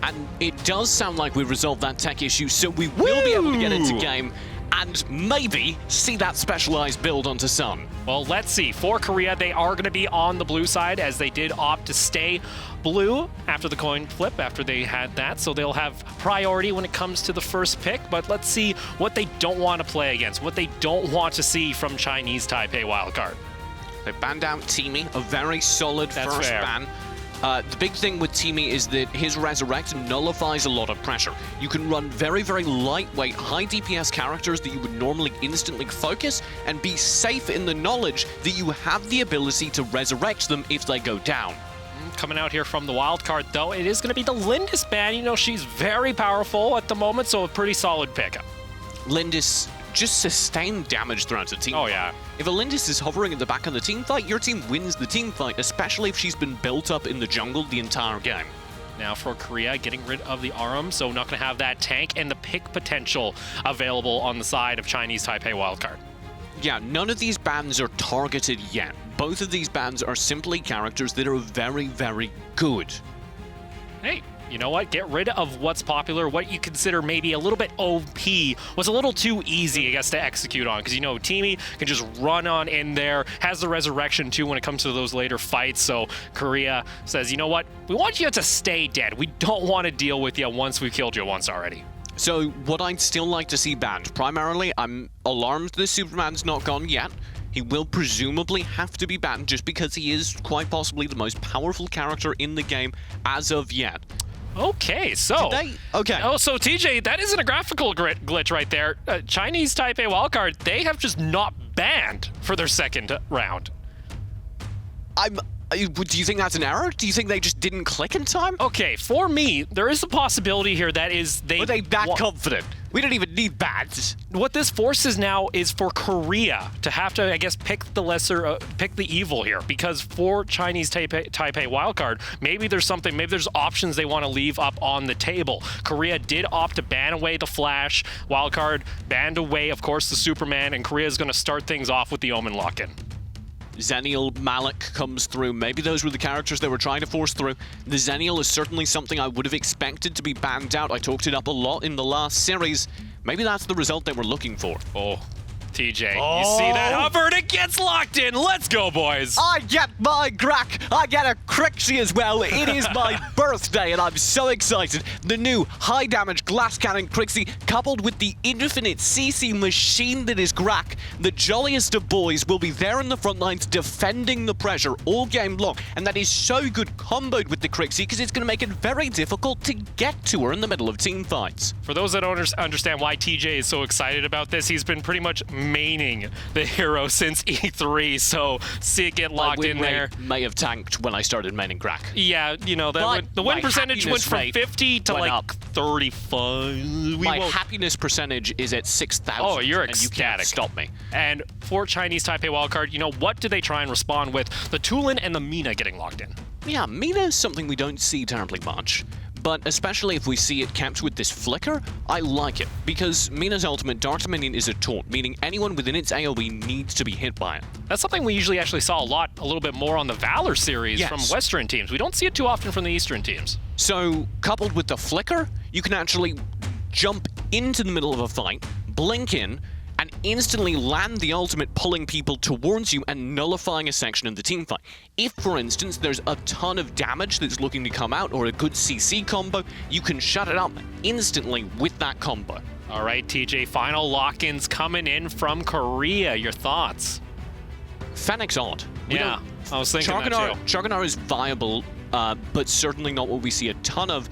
And it does sound like we've resolved that tech issue, so we will be able to get into game and maybe see that specialized build onto Sun. Well, let's see. For Korea, they are going to be on the blue side, as they did opt to stay blue after the coin flip, after they had that. So they'll have priority when it comes to the first pick. But let's see what they don't want to play against, what they don't want to see from Chinese Taipei wildcard. They banned out Teamy, a very solid That's first fair. ban. The big thing with Teamy is that his Resurrect nullifies a lot of pressure. You can run very, very lightweight, high DPS characters that you would normally instantly focus and be safe in the knowledge that you have the ability to resurrect them if they go down. Coming out here from the wild card, though, it is going to be the Lindis ban. You know, she's very powerful at the moment, so a pretty solid pickup. Lindis just sustained damage throughout the team. Oh, yeah. If a Lindis is hovering at the back of the team fight, your team wins the team fight, especially if she's been built up in the jungle the entire game. Now for Korea, getting rid of the Arum, so not going to have that tank and the pick potential available on the side of Chinese Taipei wildcard. Yeah, none of these bans are targeted yet. Both of these bans are simply characters that are very, very good. Hey, you know what? Get rid of what's popular, what you consider maybe a little bit OP, was a little too easy, I guess, to execute on. Because, you know, Teamy can just run on in there, has the resurrection, too, when it comes to those later fights. So Korea says, you know what? We want you to stay dead. We don't want to deal with you once we killed you once already. So what I'd still like to see banned, primarily, I'm alarmed that Superman's not gone yet. He will presumably have to be banned just because he is quite possibly the most powerful character in the game as of yet. Okay, so... Okay. Oh, so TJ, that isn't a graphical glitch right there. Chinese Taipei wildcard, they have just not banned for their second round. Do you think that's an error? Do you think they just didn't click in time? Okay, for me, there is a possibility here that is they... Were they that confident? We don't even need bans. What this forces now is for Korea to have to, I guess, pick the lesser, pick the evil here. Because for Chinese Taipei wildcard, maybe there's something, maybe there's options they want to leave up on the table. Korea did opt to ban away the Flash wildcard, banned away, of course, the Superman, and Korea is going to start things off with the Omen lock-in. Zenial, Malik comes through. Maybe those were the characters they were trying to force through. The Zenial is certainly something I would have expected to be banned out. I talked it up a lot in the last series. Maybe that's the result they were looking for. Oh, TJ, you see that hover and it gets locked in. Let's go, boys. I get my Grak. I get a Crixie as well. It is my birthday and I'm so excited. The new high damage glass cannon Crixie coupled with the infinite CC machine that is Grak. The jolliest of boys will be there in the front lines defending the pressure all game long. And that is so good comboed with the Crixie because it's going to make it very difficult to get to her in the middle of team fights. For those that don't understand why TJ is so excited about this, he's been pretty much maining the hero since E3, so see it get locked in there. May have tanked when I started maining Grak. Yeah, you know, the win percentage went from 50 to like 35. My happiness percentage is at 6,000. Oh, you're ecstatic. You can't stop me. And for Chinese Taipei wildcard, you know, what do they try and respond with? The Tulin and the Mina getting locked in. Yeah, Mina is something we don't see terribly much. But especially if we see it kept with this flicker, I like it. Because Mina's ultimate Dark Dominion is a taunt, meaning anyone within its AoE needs to be hit by it. That's something we usually actually saw a little bit more on the Valor series from Western teams. We don't see it too often from the Eastern teams. So, coupled with the flicker, you can actually jump into the middle of a fight, blink in, and instantly land the ultimate, pulling people towards you and nullifying a section of the team fight. If, for instance, there's a ton of damage that's looking to come out or a good CC combo, you can shut it up instantly with that combo. All right, TJ, final lock-ins coming in from Korea. Your thoughts? Fennec's odd. Yeah, I was thinking that too. Charganar is viable, but certainly not what we see a ton of.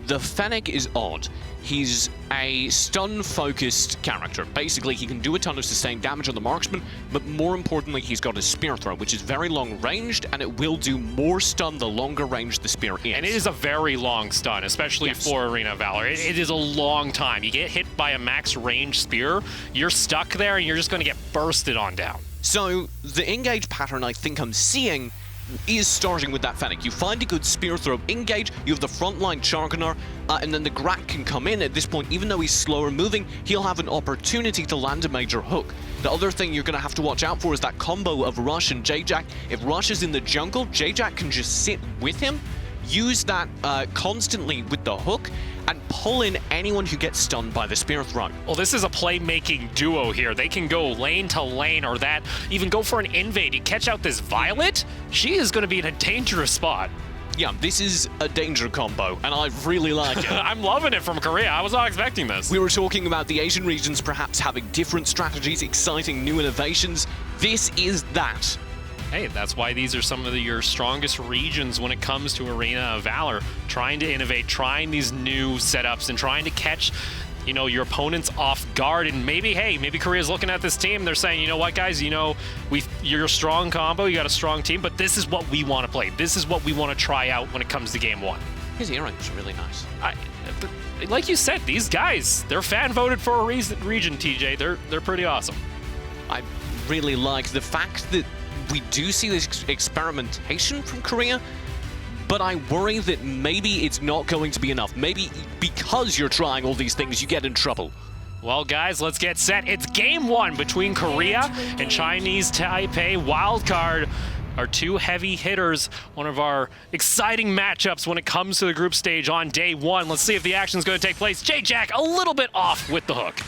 The Fennec is odd. He's a stun-focused character. Basically, he can do a ton of sustained damage on the marksman, but more importantly, he's got a spear throw, which is very long-ranged, and it will do more stun the longer range the spear is. And it is a very long stun, especially for Arena Valor. It is a long time. You get hit by a max-range spear, you're stuck there, and you're just going to get bursted on down. So, the engage pattern I think I'm seeing is starting with that Fennec. You find a good spear throw, engage, you have the frontline Charganar, and then the Grak can come in at this point. Even though he's slower moving, he'll have an opportunity to land a major hook. The other thing you're going to have to watch out for is that combo of Rush and J-Jack. If Rush is in the jungle, J-Jack can just sit with him, use that constantly with the hook, and pull in anyone who gets stunned by the spear throw. Well, this is a playmaking duo here. They can go lane to lane or that, even go for an invade. You catch out this Violet, she is going to be in a dangerous spot. Yeah, this is a danger combo, and I really like it. I'm loving it from Korea. I was not expecting this. We were talking about the Asian regions perhaps having different strategies, exciting new innovations. This is that. Hey, that's why these are some of your strongest regions when it comes to Arena of Valor. Trying to innovate, trying these new setups, and trying to catch, you know, your opponents off guard. And maybe, hey, maybe Korea's looking at this team. They're saying, you know what, guys, you know, you're a strong combo, you got a strong team, but this is what we want to play. This is what we want to try out when it comes to game one. His earrings are really nice. Like you said, these guys, they're fan voted for a region, TJ. They're pretty awesome. I really like the fact that we do see this experimentation from Korea, but I worry that maybe it's not going to be enough. Maybe because you're trying all these things, you get in trouble. Well, guys, let's get set. It's game one between Korea and Chinese Taipei. Wildcard, our two heavy hitters, one of our exciting matchups when it comes to the group stage on day one. Let's see if the action's going to take place. J-Jack a little bit off with the hook.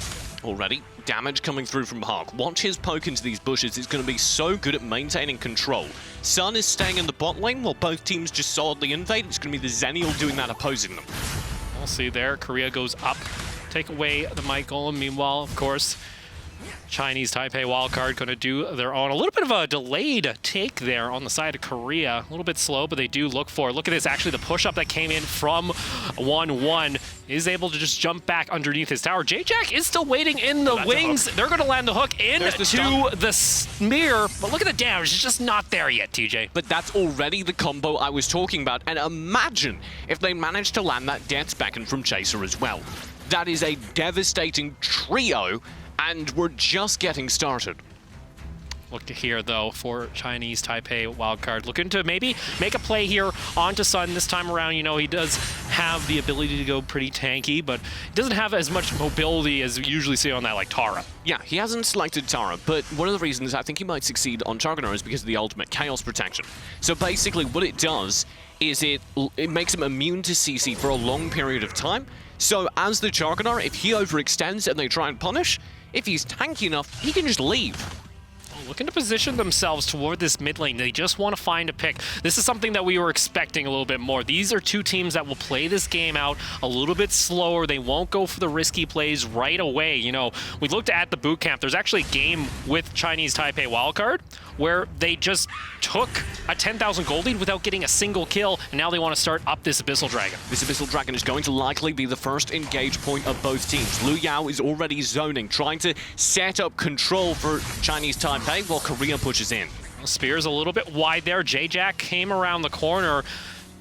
Already, damage coming through from Hawk. Watch his poke into these bushes. It's going to be so good at maintaining control. Sun is staying in the bot lane while both teams just solidly invade. It's going to be the Zenial doing that, opposing them. We'll see there. Korea goes up. Take away the Might Golem. Meanwhile, of course, Chinese Taipei wildcard going to do their own. A little bit of a delayed take there on the side of Korea. A little bit slow, but they do look for it. Look at this. Actually, the push-up that came in from 1-1 is able to just jump back underneath his tower. J-Jack is still waiting in the wings. They're going to land the hook into the smear, but look at the damage. It's just not there yet, TJ. But that's already the combo I was talking about. And imagine if they managed to land that Death's Beacon from Chaser as well. That is a devastating trio, and we're just getting started. Look to here, though, for Chinese Taipei wildcard. Looking to maybe make a play here onto Sun this time around. You know, he does have the ability to go pretty tanky, but he doesn't have as much mobility as we usually see on that, like Tara. Yeah, he hasn't selected Tara, but one of the reasons I think he might succeed on Jargoner is because of the ultimate Chaos Protection. So basically what it does is it makes him immune to CC for a long period of time. So as the Jargoner, if he overextends and they try and punish, if he's tanky enough, he can just leave. Looking to position themselves toward this mid lane. They just want to find a pick. This is something that we were expecting a little bit more. These are two teams that will play this game out a little bit slower. They won't go for the risky plays right away. You know, we looked at the boot camp. There's actually a game with Chinese Taipei wildcard where they just took a 10,000 gold lead without getting a single kill, and now they want to start up this Abyssal Dragon. This Abyssal Dragon is going to likely be the first engage point of both teams. Liu Yao is already zoning, trying to set up control for Chinese Taipei while Korea pushes in. Spear's a little bit wide there. J-Jack came around the corner.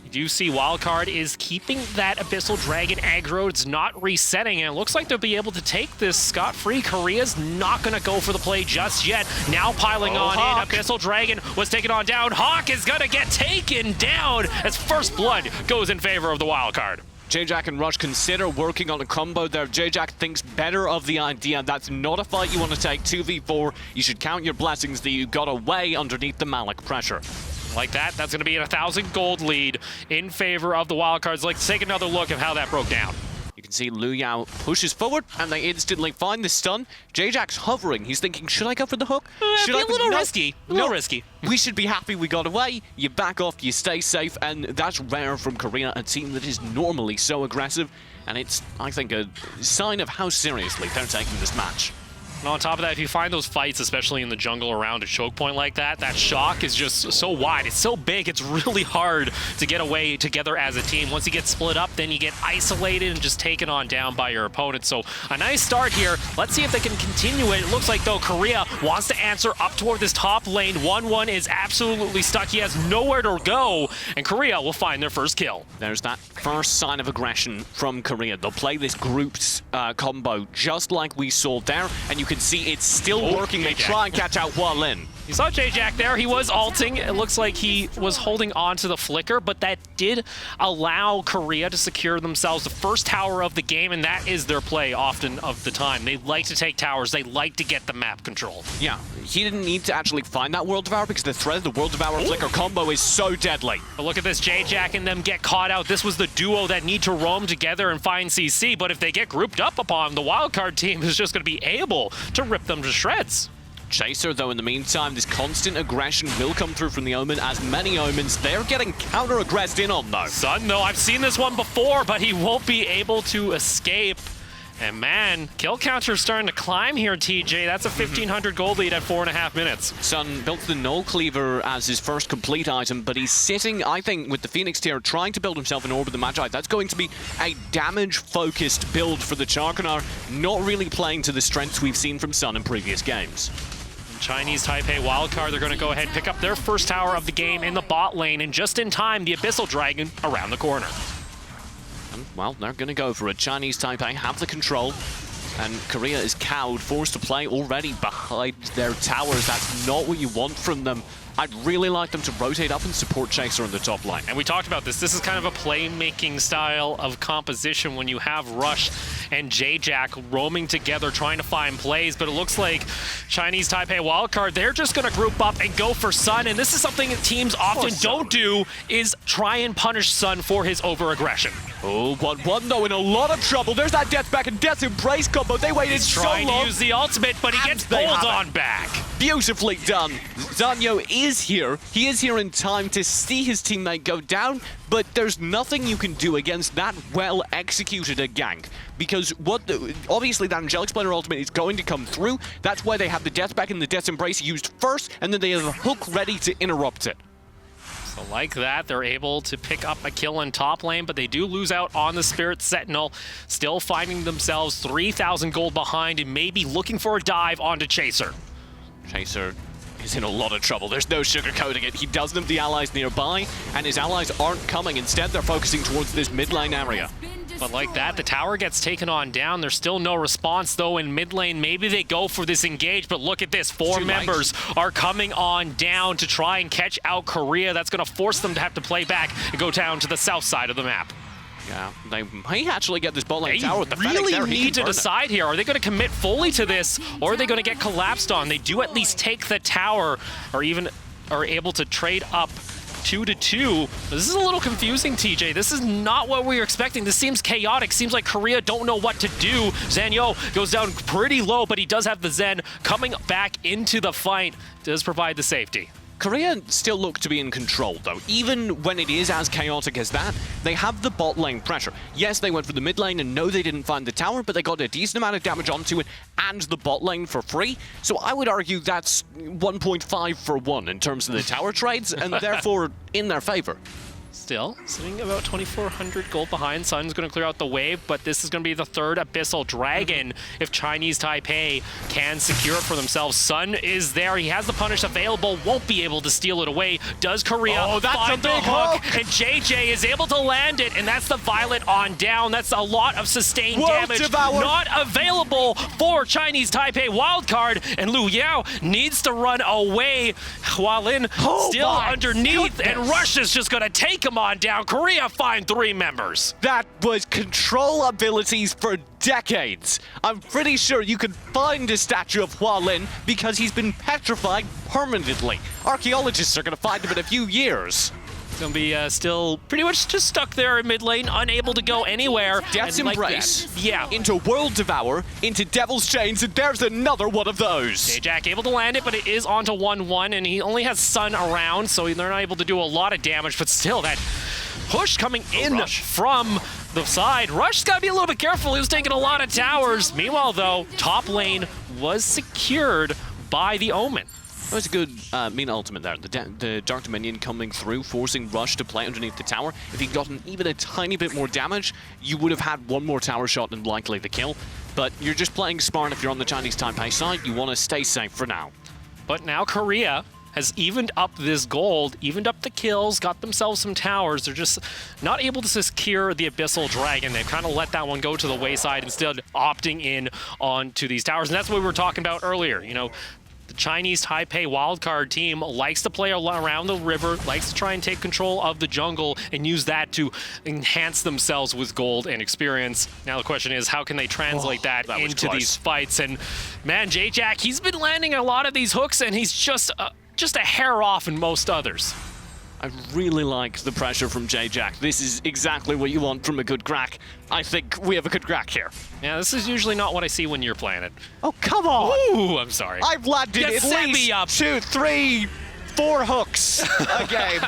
You do see Wildcard is keeping that Abyssal Dragon aggro. It's not resetting, and it looks like they'll be able to take this scot-free. Korea's not going to go for the play just yet. Now piling on Hawk. in. Abyssal Dragon was taken on down. Hawk is going to get taken down as first blood goes in favor of the Wildcard. J-Jack and Rush consider working on a combo there. J-Jack thinks better of the idea. That's not a fight you want to take 2v4. You should count your blessings that you got away underneath the Malik pressure. Like that, that's going to be a 1,000 gold lead in favor of the Wildcards. Let's take another look at how that broke down. You can see Liu Yao pushes forward, and they instantly find the stun. J-Jack's hovering. He's thinking, should I go for the hook? Should I? Be a little risky. A little risky. We should be happy we got away. You back off, you stay safe, and that's rare from Korea, a team that is normally so aggressive. And it's, I think, a sign of how seriously they're taking this match. And on top of that, if you find those fights, especially in the jungle around a choke point like that, that shock is just so wide. It's so big, it's really hard to get away together as a team. Once you get split up, then you get isolated and just taken on down by your opponent. So a nice start here. Let's see if they can continue it. It looks like, though, Korea wants to answer up toward this top lane. 1-1 is absolutely stuck. He has nowhere to go, and Korea will find their first kill. There's that first sign of aggression from Korea. They'll play this grouped combo just like we saw there, and you can see it's still working. They try and catch out Hua Lin. You saw J-Jack there. He was ulting. It looks like he was holding on to the flicker, but that did allow Korea to secure themselves the first tower of the game, and that is their play often of the time. They like to take towers. They like to get the map control. Yeah, he didn't need to actually find that World Devour because the threat of the World Devour Flicker combo is so deadly. But look at this, J-Jack and them get caught out. This was the duo that need to roam together and find CC, but if they get grouped up upon, the wildcard team is just going to be able to rip them to shreds. Chaser, though, in the meantime, this constant aggression will come through from the Omen, as many Omens, they're getting counter-aggressed in on, though. Sun, though, I've seen this one before, but he won't be able to escape. And man, kill counter's starting to climb here, TJ. That's a 1,500 gold lead at 4.5 minutes. Sun built the Null Cleaver as his first complete item, but he's sitting, I think, with the Phoenix tier, trying to build himself an Orb of the Magi. That's going to be a damage-focused build for the Charcanar, not really playing to the strengths we've seen from Sun in previous games. Chinese Taipei wildcard, they're going to go ahead and pick up their first tower of the game in the bot lane, and just in time, the Abyssal Dragon around the corner. Well, they're going to go for it. Chinese Taipei have the control, and Korea is cowed, forced to play already behind their towers. That's not what you want from them. I'd really like them to rotate up and support Chaser on the top line. And we talked about this. This is kind of a playmaking style of composition when you have Rush and J-Jack roaming together trying to find plays, but it looks like Chinese Taipei wildcard, they're just going to group up and go for Sun, and this is something that teams often don't do, is try and punish Sun for his over-aggression. Oh, 1-1 though, in a lot of trouble. There's that Death Back and Death Embrace combo. They waited so long. Trying to use the ultimate, but he gets pulled on back. Beautifully done. Zanyo is here. He is here in time to see his teammate go down, but there's nothing you can do against that well-executed a gank. Because obviously that Angelic Splendor ultimate is going to come through. That's why they have the Death Back and the Death Embrace used first, and then they have a hook ready to interrupt it. So like that, they're able to pick up a kill in top lane, but they do lose out on the Spirit Sentinel, still finding themselves 3,000 gold behind and maybe looking for a dive onto Chaser. Chaser is in a lot of trouble. There's no sugarcoating it. He doesn't have the allies nearby, and his allies aren't coming. Instead, they're focusing towards this mid lane area. But like that, the tower gets taken on down. There's still no response, though, in mid lane. Maybe they go for this engage, but look at this. Four members are coming on down to try and catch out Korea. That's going to force them to have to play back and go down to the south side of the map. Yeah, they might actually get this bot lane tower with the They really need to decide here. Are they going to commit fully to this, or are they going to get collapsed on? They do at least take the tower, or even are able to trade up 2-2. This is a little confusing, TJ. This is not what we were expecting. This seems chaotic. Seems like Korea don't know what to do. Zanyo goes down pretty low, but he does have the Zen coming back into the fight. Does provide the safety. Korea still look to be in control, though. Even when it is as chaotic as that, they have the bot lane pressure. Yes, they went for the mid lane, and no, they didn't find the tower, but they got a decent amount of damage onto it and the bot lane for free. So I would argue that's 1.5 for 1 in terms of the tower trades, and therefore in their favor. Still sitting about 2,400 gold behind. Sun's going to clear out the wave, but this is going to be the third Abyssal Dragon if Chinese Taipei can secure it for themselves. Sun is there. He has the punish available. Won't be able to steal it away. Does Korea find the hook? And JJ is able to land it, and that's the Violet on down. That's a lot of sustained damage. Not available for Chinese Taipei wildcard, and Lu Yao needs to run away. Hualin still underneath, and Rush is just going to take him on down. Korea find 3 members. That was control abilities for decades. I'm pretty sure you could find a statue of Hualin because he's been petrified permanently. Archaeologists are going to find him in a few years. It's going to be still pretty much just stuck there in mid lane, unable to go anywhere. Death's Embrace. Yeah. Into World Devour, into Devil's Chains, and there's another one of those. J-Jack able to land it, but it is onto 1-1, and he only has Sun around, so they're not able to do a lot of damage, but still that push coming in from the side. Rush's got to be a little bit careful. He was taking a lot of towers. Meanwhile, though, top lane was secured by the Omen. That was a good Mina ultimate there. The Dark Dominion coming through, forcing Rush to play underneath the tower. If he'd gotten even a tiny bit more damage, you would have had one more tower shot and likely the kill. But you're just playing smart if you're on the Chinese Taipei side. You want to stay safe for now. But now Korea has evened up this gold, evened up the kills, got themselves some towers. They're just not able to secure the Abyssal Dragon. They've kind of let that one go to the wayside, instead opting in onto these towers. And that's what we were talking about earlier. You know, the Chinese Taipei wildcard team likes to play around the river, likes to try and take control of the jungle and use that to enhance themselves with gold and experience. Now the question is, how can they translate that into these fights? And man, J-Jack, he's been landing a lot of these hooks, and he's just a hair off in most others. I really like the pressure from J-Jack. This is exactly what you want from a good crack. I think we have a good crack here. Yeah, this is usually not what I see when you're playing it. Oh, come on! Ooh, I'm sorry. I've landed at least 2, 3, 4 hooks a game.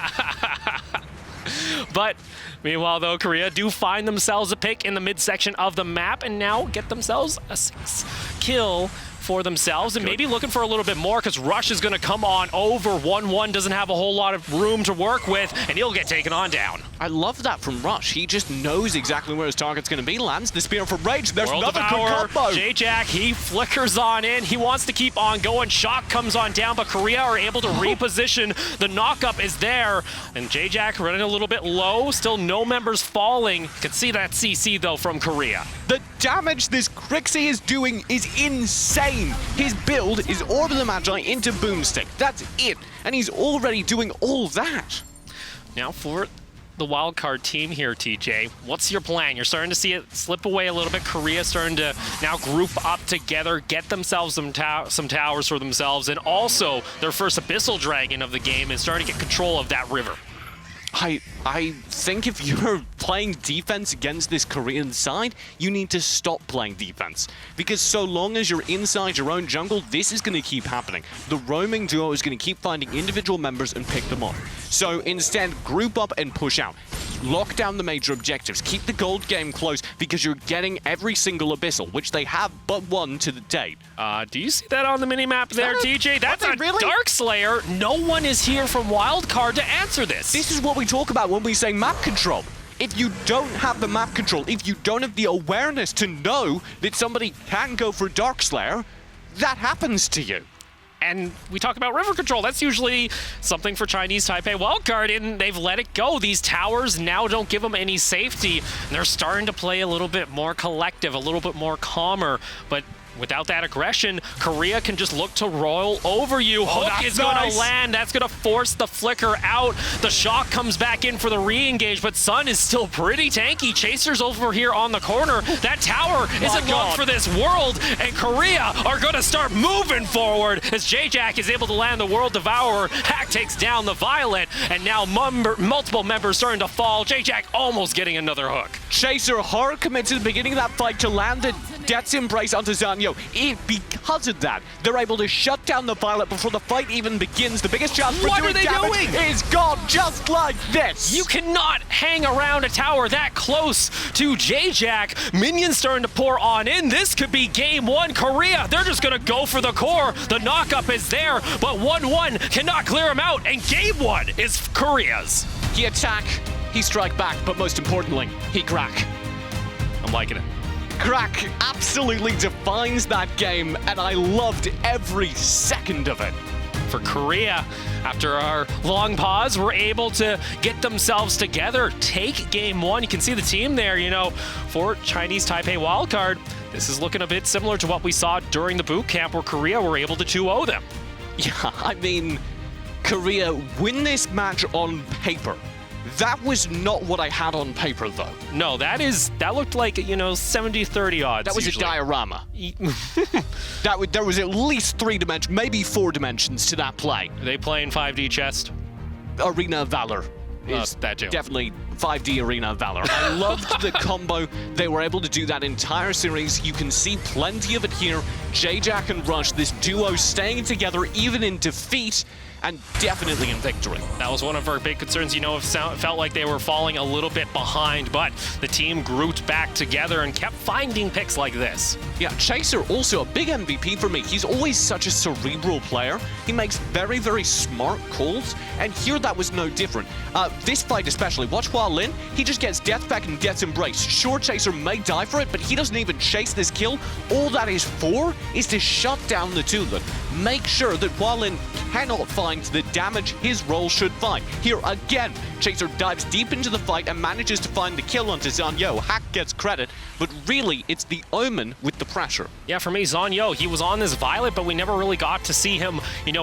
But meanwhile, though, Korea do find themselves a pick in the midsection of the map and now get themselves a 6 kill for themselves, and maybe looking for a little bit more, because Rush is going to come on over. 1-1 doesn't have a whole lot of room to work with, and he'll get taken on down. I love that from Rush. He just knows exactly where his target's going to be. Lands the spear for Rage. There's another good combo. J-Jack, he flickers on in. He wants to keep on going. Shock comes on down, but Korea are able to reposition. The knock-up is there, and J-Jack running a little bit low. Still no members falling. You can see that CC, though, from Korea. The damage this Crixie is doing is insane. His build is Orb of the Magi into Boomstick. That's it. And he's already doing all that. Now for the wildcard team here, TJ, what's your plan? You're starting to see it slip away a little bit. Korea starting to now group up together, get themselves some towers for themselves, and also their first Abyssal Dragon of the game is starting to get control of that river. I think if you're playing defense against this Korean side, you need to stop playing defense. Because so long as you're inside your own jungle, this is going to keep happening. The roaming duo is going to keep finding individual members and pick them off. So instead, group up and push out. Lock down the major objectives. Keep the gold game close, because you're getting every single Abyssal, which they have but one to the date. Do you see that on the minimap there, TJ? That's a Dark Slayer. No one is here from wildcard to answer this. This is what we talk about when we say map control. If you don't have the map control, if you don't have the awareness to know that somebody can go for Dark Slayer, that happens to you. And we talk about river control. That's usually something for Chinese Taipei wildcard, and they've let it go. These towers now don't give them any safety. And they're starting to play a little bit more collective, a little bit more calmer. But without that aggression, Korea can just look to roll over you. Hook is going to land. That's going to force the flicker out. The shock comes back in for the re-engage, but Sun is still pretty tanky. Chaser's over here on the corner. That tower isn't long for this world, and Korea are going to start moving forward as J-Jack is able to land the World Devourer. Hack takes down the Violet, and now multiple members starting to fall. J-Jack almost getting another hook. Chaser hard commits at the beginning of that fight to land the Death's Embrace onto Zanyo. Because of that, they're able to shut down the Violet before the fight even begins. The biggest chance for doing damage is gone just like this. You cannot hang around a tower that close to J-Jack. Minions starting to pour on in. This could be game one. Korea, they're just going to go for the core. The knock-up is there, but 1-1 cannot clear him out, and game one is Korea's. He attack, he strike back, but most importantly, he crack. I'm liking it. Crack absolutely defines that game, and I loved every second of it. For Korea, after our long pause, were able to get themselves together, take game one. You can see the team there, you know, for Chinese Taipei wildcard. This is looking a bit similar to what we saw during the boot camp where Korea were able to 2-0 them. Yeah, I mean, Korea win this match on paper. That was not what I had on paper, though. No, that looked like, you know, 70-30 odds. That was usually a diorama. There was at least 3 dimensions, maybe 4 dimensions to that play. Are they playing 5D chest? Arena of Valor is that too. Definitely 5D Arena of Valor. I loved the combo. They were able to do that entire series. You can see plenty of it here. J-Jack and Rush, this duo staying together even in defeat, and definitely in victory. That was one of our big concerns. You know, it felt like they were falling a little bit behind, but the team grouped back together and kept finding picks like this. Yeah, Chaser also a big MVP for me. He's always such a cerebral player. He makes very, very smart calls, and here that was no different. This fight especially, watch Hua Lin, he just gets Death Pack and Death's Embrace. Sure, Chaser may die for it, but he doesn't even chase this kill. All that is for is to shut down the two of them. Make sure that Hua Lin cannot find find the damage his role should find. Here again, Chaser dives deep into the fight and manages to find the kill onto Zanyo. Hack gets credit, but really it's the Omen with the pressure. Yeah, for me, Zanyo, he was on this Violet, but we never really got to see him,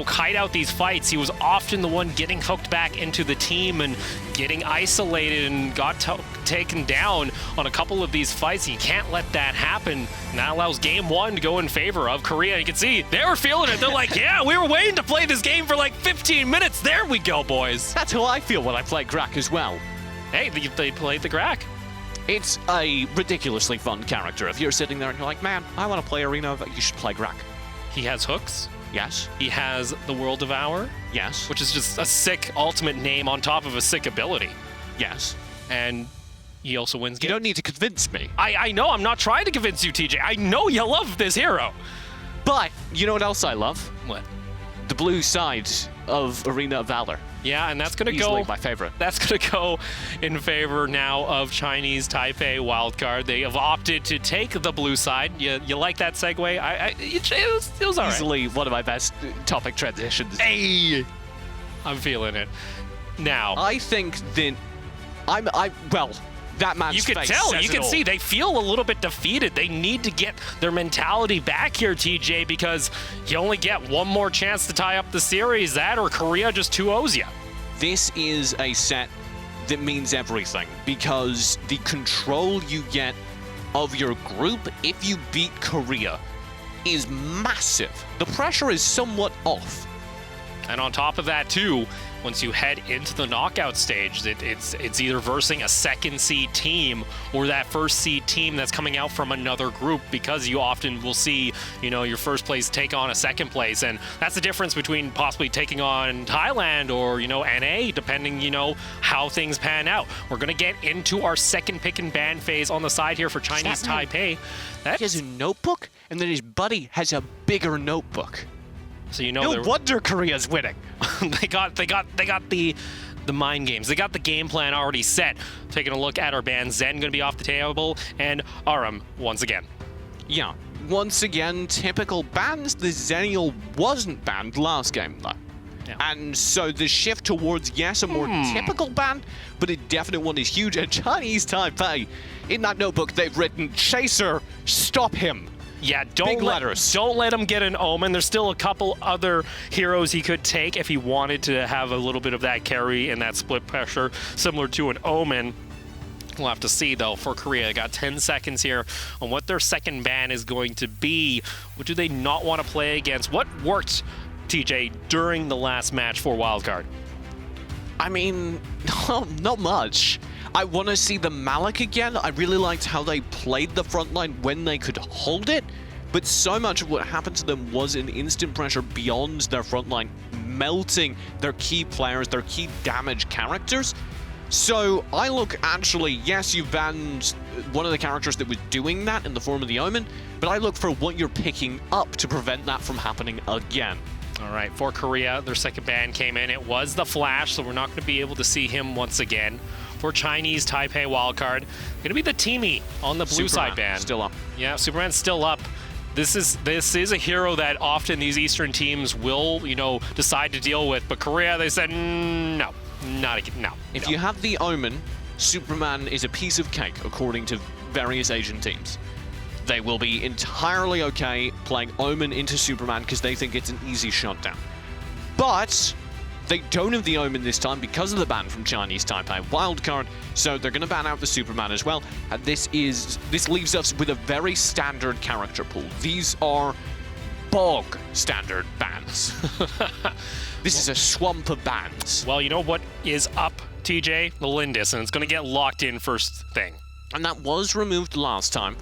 kite out these fights. He was often the one getting hooked back into the team and getting isolated and got taken down on a couple of these fights. You can't let that happen, and that allows game one to go in favor of Korea. You can see they were feeling it. They're like, yeah, we were waiting to play this game for like 15 minutes. There we go, boys. That's how I feel when I play Grak as well. Hey, they played the Grak. It's a ridiculously fun character. If you're sitting there and you're like, man, I want to play Arena, you should play Grak. He has hooks. Yes. He has the World Devour. Yes. Which is just a sick ultimate name on top of a sick ability. Yes. And he also wins games. You don't need to convince me. I know, I'm not trying to convince you, TJ. I know you love this hero. But you know what else I love? What? The blue side of Arena of Valor. Yeah, and that's going to Easily go... my favorite. That's going to go in favor now of Chinese Taipei wildcard. They have opted to take the blue side. You like that segue? It was all right. Easily one of my best topic transitions. Hey! I'm feeling it. Now... I think that... well, that man's You can face tell, says you it can all. see they feel a little bit defeated. They need to get their mentality back here, TJ, because you only get one more chance to tie up the series. That or Korea just 2-0s you. This is a set that means everything, because the control you get of your group if you beat Korea is massive. The pressure is somewhat off. And on top of that, too, once you head into the knockout stage, it's either versing a second seed team or that first seed team that's coming out from another group, because you often will see, your first place take on a second place. And that's the difference between possibly taking on Thailand or, NA, depending, how things pan out. We're going to get into our second pick and ban phase on the side here for Chinese Taipei. He has a notebook, and then his buddy has a bigger notebook. So no wonder Korea's winning. they got the mind games. They got the game plan already set. Taking a look at our ban, Zen going to be off the table, and Aram once again. Yeah, once again, typical bans. The Zenial wasn't banned last game, though. Yeah. And so the shift towards, yes, a more typical ban, but a definite one is huge. And Chinese Taipei, in that notebook, they've written, Chaser, stop him. Yeah, don't let him get an Omen. There's still a couple other heroes he could take if he wanted to have a little bit of that carry and that split pressure, similar to an Omen. We'll have to see, though, for Korea. They got 10 seconds here on what their second ban is going to be. What do they not want to play against? What worked, TJ, during the last match for Wildcard? I mean, not much. I want to see the Malik again. I really liked how they played the front line when they could hold it, but so much of what happened to them was an instant pressure beyond their front line, melting their key players, their key damage characters. So I look, actually, yes, you banned one of the characters that was doing that in the form of the Omen, but I look for what you're picking up to prevent that from happening again. All right, for Korea, their second ban came in. It was the Flash, so we're not going to be able to see him once again. For Chinese Taipei wildcard, going to be the Teamy on the blue Superman, side ban. Still up. Yeah, Superman's still up. This is a hero that often these Eastern teams will, decide to deal with. But Korea, they said, no, not again, no. If you have the Omen, Superman is a piece of cake, according to various Asian teams. They will be entirely okay playing Omen into Superman because they think it's an easy shutdown. But they don't have the Omen this time because of the ban from Chinese Taipei wildcard, so they're going to ban out the Superman as well. And this leaves us with a very standard character pool. These are bog standard bans. This is a swamp of bans. Well, you know what is up, TJ? The Lindis, and it's going to get locked in first thing. And that was removed last time.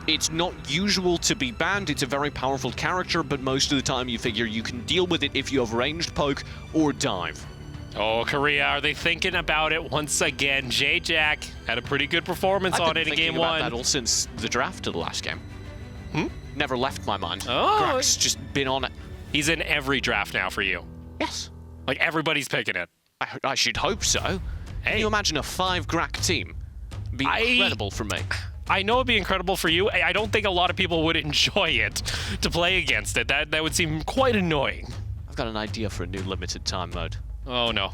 It's not usual to be banned. It's a very powerful character, but most of the time you figure you can deal with it if you have ranged poke or dive. Oh, Korea, are they thinking about it once again? J-Jack had a pretty good performance on it in game one. I've been thinking about that all since the draft of the last game. Never left my mind. Oh. Grak's just been on it. He's in every draft now for you. Yes. Like, everybody's picking it. I should hope so. Hey. Can you imagine a 5 Grak team? It'd be incredible for me. I know it'd be incredible for you. I don't think a lot of people would enjoy it to play against it. That would seem quite annoying. I've got an idea for a new limited time mode. Oh no.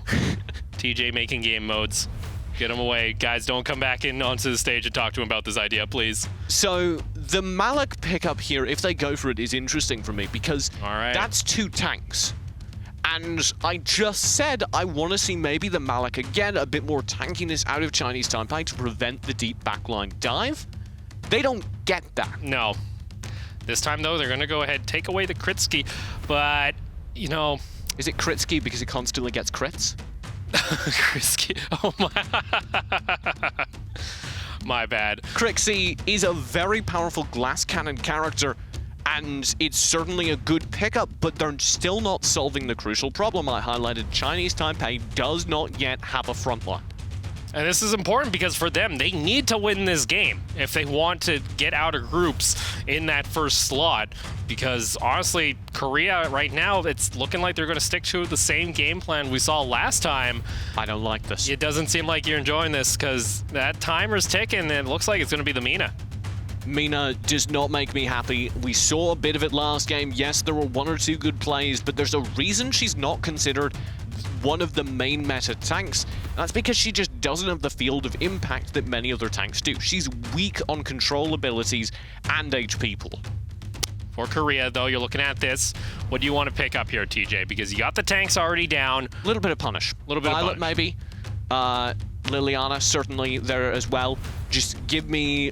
TJ making game modes. Get him away. Guys, don't come back in onto the stage and talk to him about this idea, please. So the Malik pickup here, if they go for it, is interesting for me because that's 2 tanks. And I just said I want to see maybe the Malik again, a bit more tankiness out of Chinese Taipei to prevent the deep backline dive. They don't get that. No. This time, though, they're going to go ahead and take away the Kritsky, but, you know... Is it Kritsky because it constantly gets crits? Kritsky, oh my... My bad. Kritsky is a very powerful glass cannon character, and it's certainly a good pickup, but they're still not solving the crucial problem I highlighted. Chinese Taipei does not yet have a front line. And this is important because for them, they need to win this game if they want to get out of groups in that first slot. Because honestly, Korea right now, it's looking like they're going to stick to the same game plan we saw last time. I don't like this. It doesn't seem like you're enjoying this because that timer's ticking and it looks like it's going to be the Mina. Mina does not make me happy. We saw a bit of it last game. Yes, there were 1 or 2 good plays, but there's a reason she's not considered one of the main meta tanks. That's because she just doesn't have the field of impact that many other tanks do. She's weak on control abilities and HP pool. For Korea, though, you're looking at this. What do you want to pick up here, TJ? Because you got the tanks already down. A little bit of punish. A little bit Violet, of punish. maybe. Liliana, certainly there as well. Just give me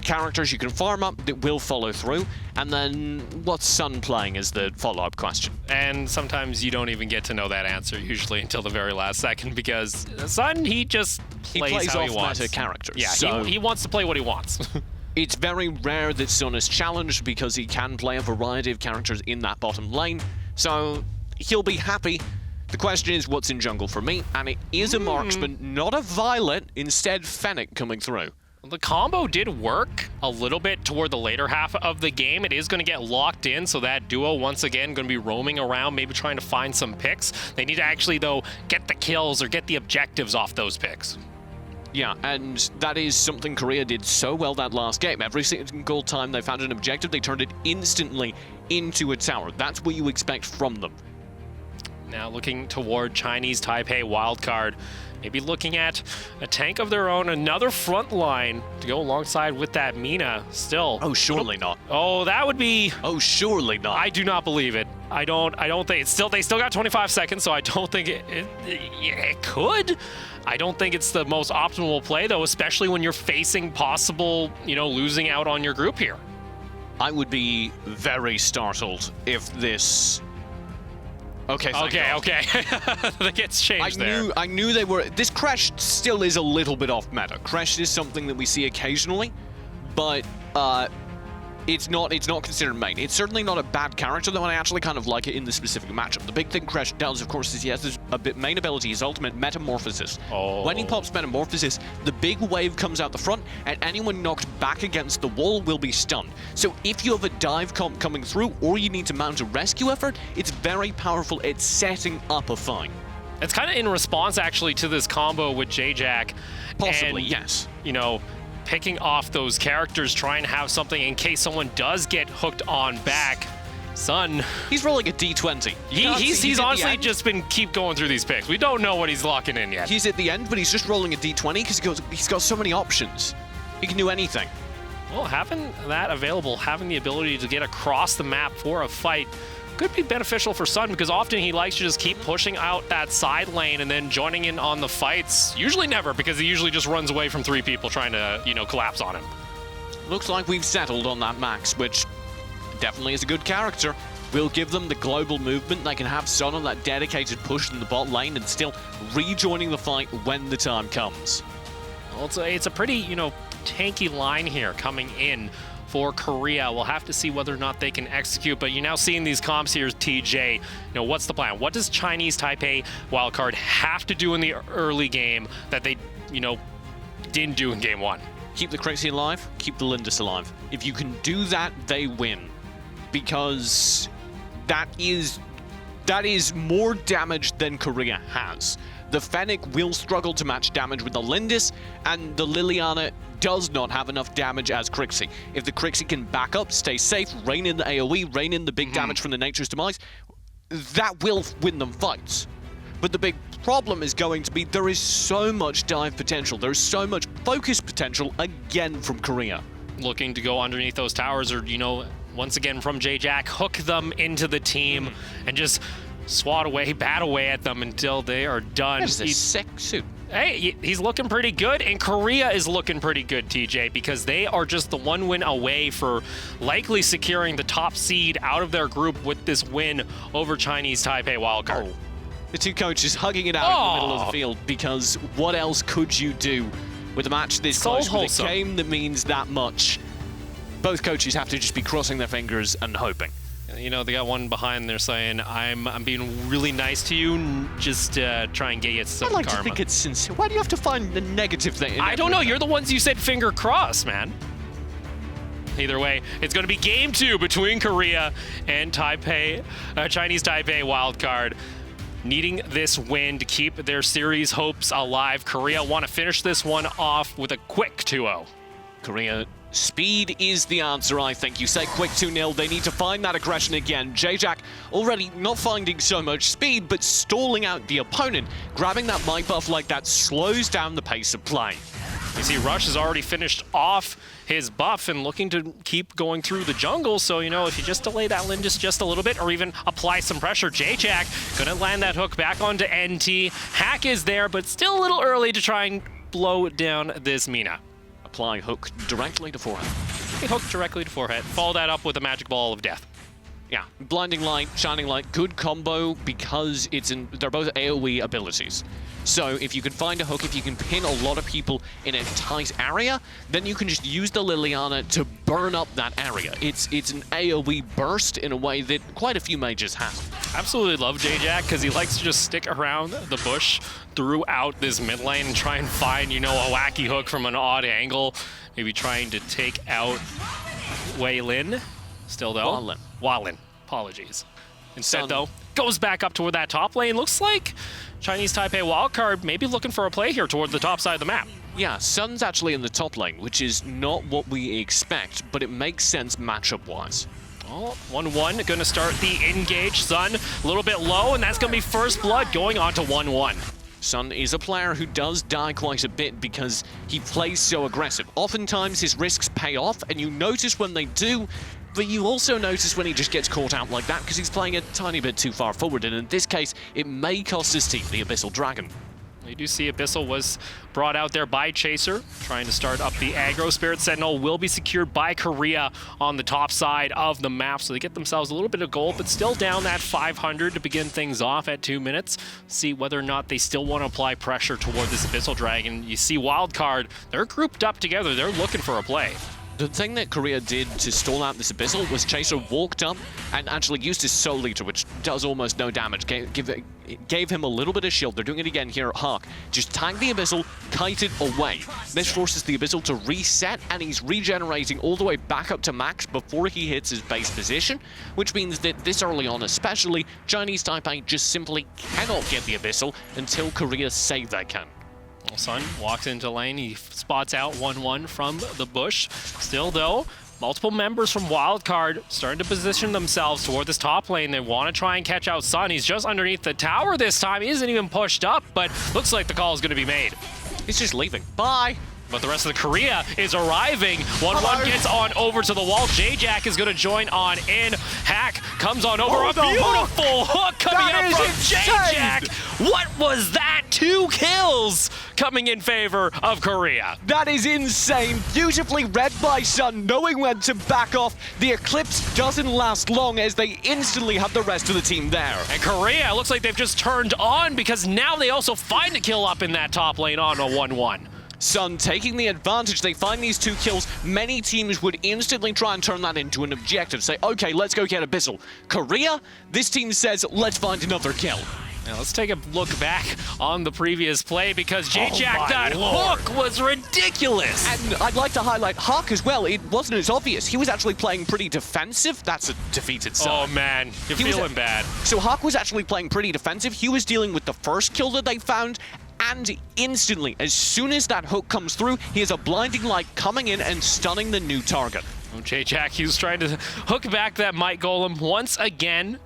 characters you can farm up that will follow through, and then what's Sun playing is the follow-up question. And sometimes you don't even get to know that answer usually until the very last second because Sun, he just plays how he wants. Meta characters. Yeah, so he wants to play what he wants. It's very rare that Sun is challenged because he can play a variety of characters in that bottom lane, so he'll be happy. The question is what's in jungle for me, and it is a marksman, not a Violet, instead Fennec coming through. The combo did work a little bit toward the later half of the game. It is going to get locked in, so that duo, once again, going to be roaming around, maybe trying to find some picks. They need to actually, though, get the kills or get the objectives off those picks. Yeah, and that is something Korea did so well that last game. Every single time they found an objective, they turned it instantly into a tower. That's what you expect from them. Now looking toward Chinese Taipei wildcard. Maybe looking at a tank of their own, another front line to go alongside with that Mina still. Oh, surely not. Oh, that would be... Oh, surely not. I do not believe it. I don't think it's still, they still got 25 seconds, so I don't think it could. I don't think it's the most optimal play though, especially when you're facing possible, losing out on your group here. I would be very startled if this... Okay, that gets changed there. I knew they were... This Crash still is a little bit off meta. Crash is something that we see occasionally, but it's not considered main. It's certainly not a bad character, though, and I actually kind of like it in the specific matchup. The big thing Crash does, of course, is he has this main ability, his ultimate Metamorphosis. Oh. When he pops Metamorphosis, the big wave comes out the front, and anyone knocked back against the wall will be stunned. So if you have a dive comp coming through, or you need to mount a rescue effort, it's very powerful at setting up a fight. It's kind of in response, actually, to this combo with J-Jack. Possibly, and, yes. Picking off those characters, trying to have something in case someone does get hooked on back. Sun. He's rolling a D20. He's honestly just been keep going through these picks. We don't know what he's locking in yet. He's at the end, but he's just rolling a D20 because he's got so many options. He can do anything. Well, having that available, having the ability to get across the map for a fight could be beneficial for Sun because often he likes to just keep pushing out that side lane and then joining in on the fights. Usually never, because he usually just runs away from 3 people trying to, collapse on him. Looks like we've settled on that Max, which definitely is a good character. We'll give them the global movement. They can have Sun on that dedicated push in the bot lane and still rejoining the fight when the time comes. Well, it's a pretty, tanky line here coming in for Korea. We'll have to see whether or not they can execute, but you're now seeing these comps here, TJ. What's the plan? What does Chinese Taipei wildcard have to do in the early game that they, didn't do in game 1? Keep the Crazy alive, keep the Lindis alive. If you can do that, they win. Because that is more damage than Korea has. The Fennec will struggle to match damage with the Lindis, and the Liliana does not have enough damage as Crixie. If the Crixie can back up, stay safe, rein in the AoE, rein in the big damage from the Nature's Demise, that will win them fights. But the big problem is going to be there is so much dive potential. There's so much focus potential again from Korea. Looking to go underneath those towers, or, once again from J-Jack, hook them into the team and just swat away, bat away at them until they are done. That is a sick suit. Hey, he's looking pretty good, and Korea is looking pretty good, TJ, because they are just the one win away for likely securing the top seed out of their group with this win over Chinese Taipei wildcard. Oh. The two coaches hugging it out in the middle of the field, because what else could you do with a match this close, with a game that means that much? Both coaches have to just be crossing their fingers and hoping. They got one behind there saying, I'm being really nice to you, just try and get you some karma. I like karma. to think it's sincere. Why do you have to find the negative thing? I don't know. You're the ones you said finger crossed, man. Either way, it's going to be game 2 between Korea and Taipei, Chinese Taipei wildcard. Needing this win to keep their series hopes alive. Korea want to finish this one off with a quick 2-0. Korea, speed is the answer, I think. You say quick 2-0, they need to find that aggression again. J-Jack already not finding so much speed, but stalling out the opponent. Grabbing that mic buff like that slows down the pace of play. You see Rush has already finished off his buff and looking to keep going through the jungle. So, if you just delay that Lindis just a little bit or even apply some pressure, J-Jack gonna land that hook back onto NT. Hack is there, but still a little early to try and blow down this Mina. Apply hook directly to forehead. Hook directly to forehead. Follow that up with a magic ball of death. Yeah, blinding light, shining light, good combo because they're both AoE abilities. So if you can find a hook, if you can pin a lot of people in a tight area, then you can just use the Liliana to burn up that area. It's an AoE burst in a way that quite a few mages have. Absolutely love J-Jack because he likes to just stick around the bush throughout this mid lane and try and find, a wacky hook from an odd angle. Maybe trying to take out Wei Lin. Still though. Walin. Apologies. Instead, though, goes back up toward that top lane. Looks like Chinese Taipei wildcard maybe looking for a play here toward the top side of the map. Yeah, Sun's actually in the top lane, which is not what we expect, but it makes sense matchup-wise. Oh, 1-1, gonna start the engage. Sun a little bit low, and that's gonna be first blood going on to 1-1. Sun is a player who does die quite a bit because he plays so aggressive. Oftentimes his risks pay off, and you notice when they do, but you also notice when he just gets caught out like that because he's playing a tiny bit too far forward, and in this case, it may cost his team the Abyssal Dragon. You do see Abyssal was brought out there by Chaser, trying to start up the aggro. Spirit Sentinel will be secured by Korea on the top side of the map, so they get themselves a little bit of gold, but still down that 500 to begin things off at 2 minutes. See whether or not they still want to apply pressure toward this Abyssal Dragon. You see Wildcard, they're grouped up together. They're looking for a play. The thing that Korea did to stall out this Abyssal was Chaser walked up and actually used his Soul Eater, which does almost no damage. Gave him a little bit of shield. They're doing it again here at Hark. Just tag the Abyssal, kite it away. This forces the Abyssal to reset, and he's regenerating all the way back up to max before he hits his base position, which means that this early on especially, Chinese Taipei just simply cannot get the Abyssal until Korea say they can. Sun walks into lane, he spots out 1-1 from the bush. Still though, multiple members from Wildcard starting to position themselves toward this top lane. They want to try and catch out Sun. He's just underneath the tower this time. He isn't even pushed up, but looks like the call is going to be made. He's just leaving. Bye! But the rest of the Korea is arriving. 1-1 gets on over to the wall. J-Jack is going to join on in. Hack comes on over. A beautiful hook coming up from J-Jack. What was that? 2 kills coming in favor of Korea. That is insane. Beautifully read by Sun, knowing when to back off. The Eclipse doesn't last long as they instantly have the rest of the team there. And Korea looks like they've just turned on because now they also find a kill up in that top lane on a 1-1. Sun taking the advantage. They find these 2 kills. Many teams would instantly try and turn that into an objective. Say, okay, let's go get Abyssal. Korea, this team says, let's find another kill. Now let's take a look back on the previous play because J-Jack, that hook was ridiculous. And I'd like to highlight Hawk as well. It wasn't as obvious. He was actually playing pretty defensive. That's a defeated Sun. Oh man, you're feeling bad. So Hawk was actually playing pretty defensive. He was dealing with the first kill that they found, and instantly, as soon as that hook comes through, he has a blinding light coming in and stunning the new target. Oh, J-Jack, he was trying to hook back that Might Golem once again.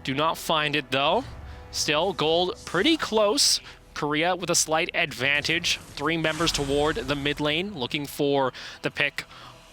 Do not find it, though. Still, gold pretty close. Korea with a slight advantage. 3 members toward the mid lane, looking for the pick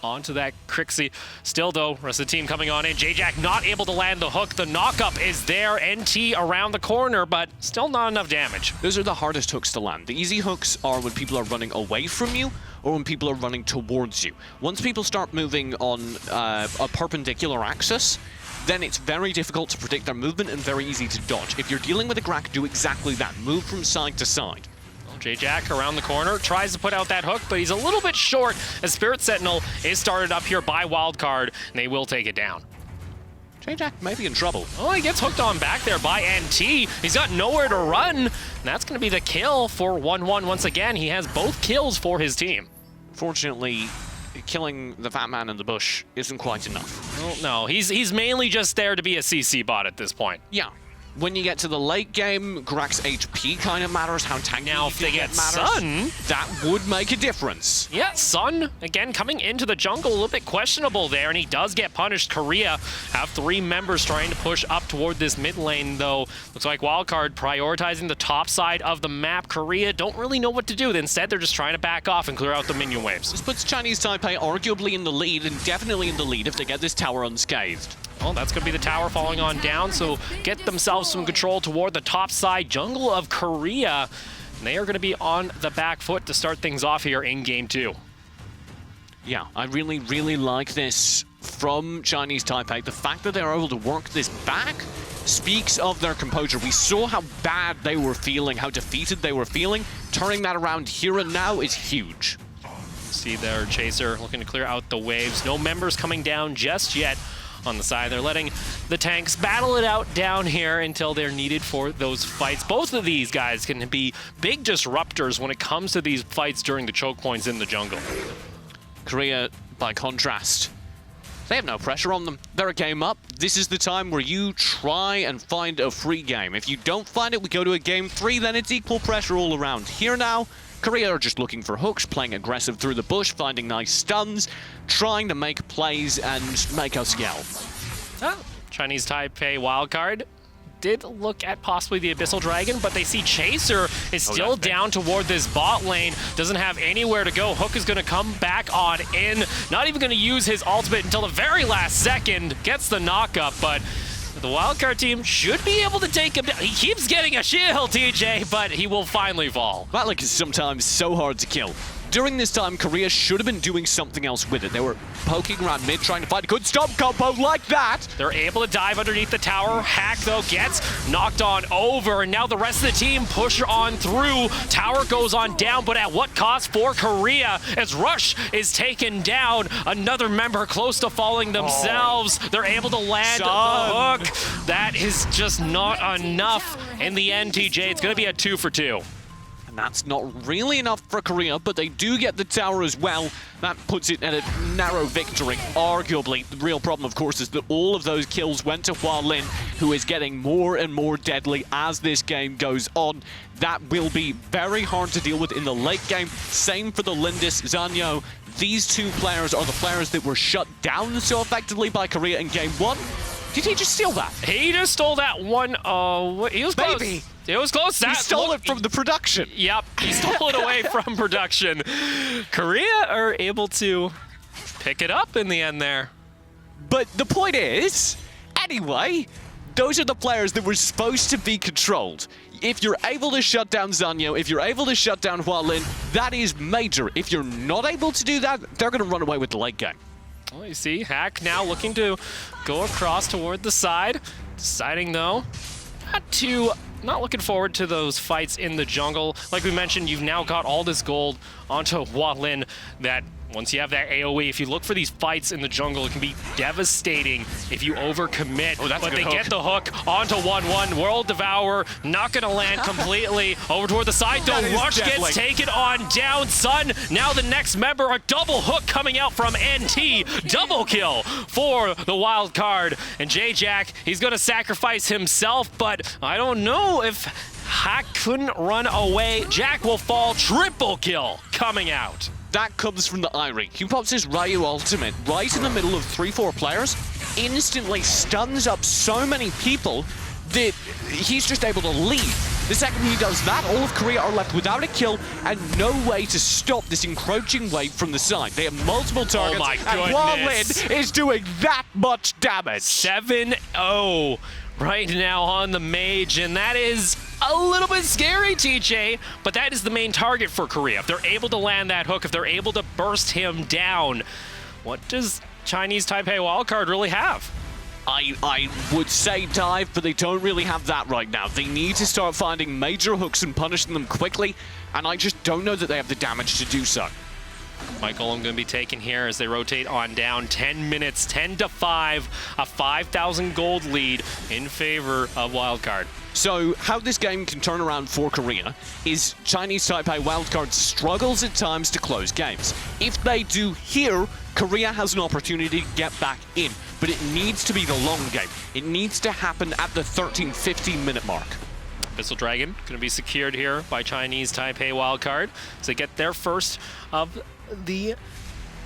onto that Crixie. Still, though, rest of the team coming on in. J-Jack not able to land the hook. The knockup is there. NT around the corner, but still not enough damage. Those are the hardest hooks to land. The easy hooks are when people are running away from you or when people are running towards you. Once people start moving on a perpendicular axis, then it's very difficult to predict their movement and very easy to dodge. If you're dealing with a Grak, do exactly that. Move from side to side. Well, J-Jack around the corner, tries to put out that hook, but he's a little bit short as Spirit Sentinel is started up here by Wildcard, and they will take it down. J-Jack may be in trouble. Oh, he gets hooked on back there by NT. He's got nowhere to run, and that's going to be the kill for 1-1 once again. He has both kills for his team. Fortunately, killing the fat man in the bush isn't quite enough. Well, no, he's mainly just there to be a CC bot at this point. Yeah. When you get to the late game, Grak's HP kind of matters, how tanky Now, you if can they get matters. Sun, that would make a difference. yeah, Sun, again, coming into the jungle, a little bit questionable there, and he does get punished. Korea have 3 members trying to push up toward this mid lane, though. Looks like Wildcard prioritizing the top side of the map. Korea don't really know what to do. Instead, they're just trying to back off and clear out the minion waves. This puts Chinese Taipei arguably in the lead, and definitely in the lead if they get this tower unscathed. Well, that's going to be the tower falling on down, so get themselves some control toward the top side jungle of Korea. And they are going to be on the back foot to start things off here in Game 2. Yeah, I really, really like this from Chinese Taipei. The fact that they're able to work this back speaks of their composure. We saw how bad they were feeling, how defeated they were feeling. Turning that around here and now is huge. See their Chaser looking to clear out the waves. No members coming down just yet on the side. They're letting the tanks battle it out down here until they're needed for those fights. Both of these guys can be big disruptors when it comes to these fights during the choke points in the jungle. Korea, by contrast, they have no pressure on them. They're a game up. This is the time where you try and find a free game. If you don't find it, we go to a game 3, then it's equal pressure all around. Here now, Korea are just looking for hooks, playing aggressive through the bush, finding nice stuns, trying to make plays and make us yell. Oh, Chinese Taipei Wildcard did look at possibly the Abyssal Dragon, but they see Chaser is still down toward this bot lane, doesn't have anywhere to go. Hook is going to come back on in, not even going to use his ultimate until the very last second, gets the knockup, but the Wildcard team should be able to take him down. He keeps getting a shield, TJ, but he will finally fall. That link is sometimes so hard to kill. During this time, Korea should have been doing something else with it. They were poking around mid, trying to find a good stomp combo like that. They're able to dive underneath the tower. Hack, though, gets knocked on over, and now the rest of the team push on through. Tower goes on down, but at what cost for Korea? As Rush is taken down, another member close to falling themselves. They're able to land the hook. That is just not enough. In the end, TJ, it's going to be a 2 for 2. That's not really enough for Korea, but they do get the tower as well. That puts it at a narrow victory, arguably. The real problem, of course, is that all of those kills went to Hua Lin, who is getting more and more deadly as this game goes on. That will be very hard to deal with in the late game. Same for the Lindis, Zanyo. These 2 players are the players that were shut down so effectively by Korea in Game 1. Did he just steal that? He just stole that one. Oh, he was close. Maybe. It was close. He stole it from the production. Yep, he stole it away from production. Korea are able to pick it up in the end there. But the point is, anyway, those are the players that were supposed to be controlled. If you're able to shut down Zanyo, if you're able to shut down Hua Lin, that is major. If you're not able to do that, they're going to run away with the late game. Well, you see, Hack now looking to go across toward the side. Deciding, though, not looking forward to those fights in the jungle. Like we mentioned, you've now got all this gold onto Hua Lin that once you have that AoE, if you look for these fights in the jungle, it can be devastating if you overcommit. Oh, that's but a good they get the hook onto 1-1. World Devourer, not going to land completely. Over toward the side, though. Rush gets taken on down. Sun, now the next member. A double hook coming out from NT. Double kill for the wild card. And J-Jack, he's going to sacrifice himself, but I don't know if Hack couldn't run away. Jack will fall. Triple kill coming out. that comes from the Irie. He pops his Ryu ultimate right in the middle of 3-4 players, instantly stuns up so many people that he's just able to leave. The second he does that, all of Korea are left without a kill and no way to stop this encroaching wave from the side. They have multiple targets, and Walin is doing that much damage. 7-0 right now on the Mage, and that is a little bit scary, TJ, but that is the main target for Korea. If they're able to land that hook, if they're able to burst him down, what does Chinese Taipei Wildcard really have? I would say dive, but they don't really have that right now. They need to start finding major hooks and punishing them quickly, and I just don't know that they have the damage to do so. Michael, I'm going to be taken here as they rotate on down. 10 minutes, 10-5, a 5,000 gold lead in favor of Wildcard. So how this game can turn around for Korea is Chinese Taipei Wildcard struggles at times to close games. If they do here, Korea has an opportunity to get back in, but it needs to be the long game. It needs to happen at the 13-15 minute mark. Abyssal Dragon going to be secured here by Chinese Taipei Wildcard as they get their first of the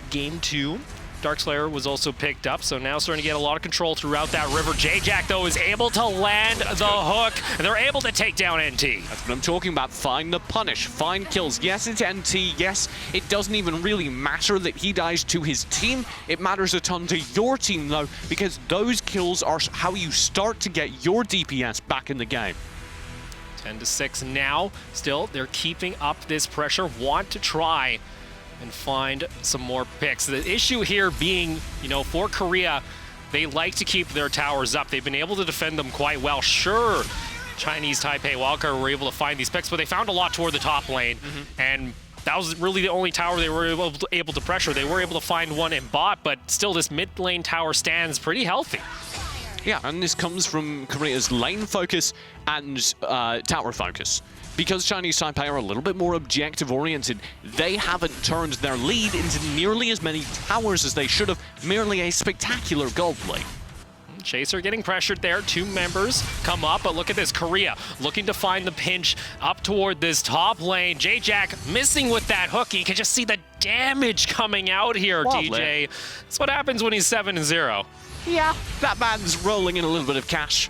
game 2. Darkslayer was also picked up, so now starting to get a lot of control throughout that river. J-Jack, though, is able to land the hook, and they're able to take down NT. That's what I'm talking about. Find the punish, find kills. Yes, it's NT. Yes, it doesn't even really matter that he dies to his team. It matters a ton to your team, though, because those kills are how you start to get your DPS back in the game. 10-6 now. Still, they're keeping up this pressure. Want to try and find some more picks. The issue here being, you know, for Korea, they like to keep their towers up. They've been able to defend them quite well. Sure, Chinese Taipei Wildcard were able to find these picks, but they found a lot toward the top lane, and that was really the only tower they were able to pressure. They were able to find one in bot, but still this mid lane tower stands pretty healthy. Yeah, and this comes from Korea's lane focus and tower focus. Because Chinese Taipei are a little bit more objective-oriented, they haven't turned their lead into nearly as many towers as they should have, merely a spectacular gold lead. Chaser getting pressured there. 2 members come up, but look at this. Korea looking to find the pinch up toward this top lane. J-Jack missing with that hook. You can just see the damage coming out here, DJ. That's what happens when he's 7-0. Yeah, that man's rolling in a little bit of cash.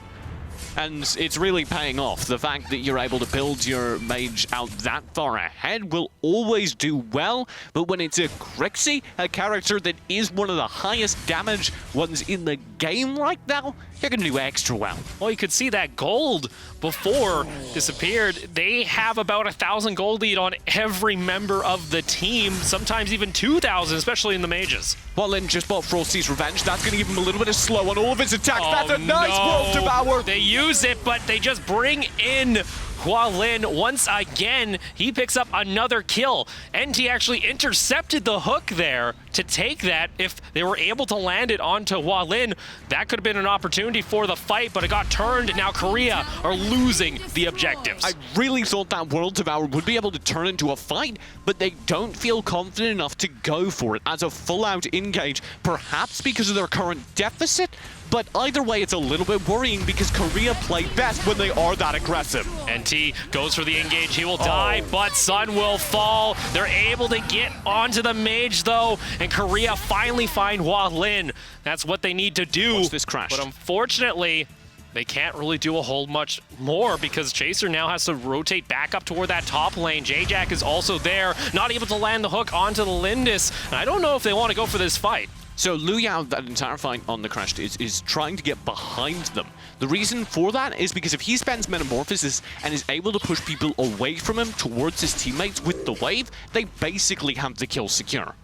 And it's really paying off. The fact that you're able to build your mage out that far ahead will always do well, but when it's a Crixie, a character that is one of the highest damage ones in the game right now, you're going to do extra well. Well, you could see that gold before disappeared. They have about 1,000 gold lead on every member of the team, sometimes even 2,000, especially in the mages. Walin just bought Frosty's Revenge. That's going to give him a little bit of slow on all of his attacks. That's a nice World Devour. They use it, but they just bring in Walin once again. He picks up another kill. NT actually intercepted the hook there to take that. If they were able to land it onto Walin, that could have been an opportunity for the fight, but it got turned. Now Korea are losing the objectives. I really thought that World Devour would be able to turn into a fight, but they don't feel confident enough to go for it as a full-out engage, perhaps because of their current deficit. But either way, it's a little bit worrying because Korea play best when they are that aggressive. NT goes for the engage. He will die, but Sun will fall. They're able to get onto the mage, though, and Korea finally find Walin. That's what they need to do. Watch this crash. But unfortunately, they can't really do a whole much more because Chaser now has to rotate back up toward that top lane. J-Jack is also there, not able to land the hook onto the Lindis. And I don't know if they want to go for this fight. So Lu Yao, that entire fight on the Crash, is trying to get behind them. The reason for that is because if he spends Metamorphosis and is able to push people away from him towards his teammates with the wave, they basically have the kill secure.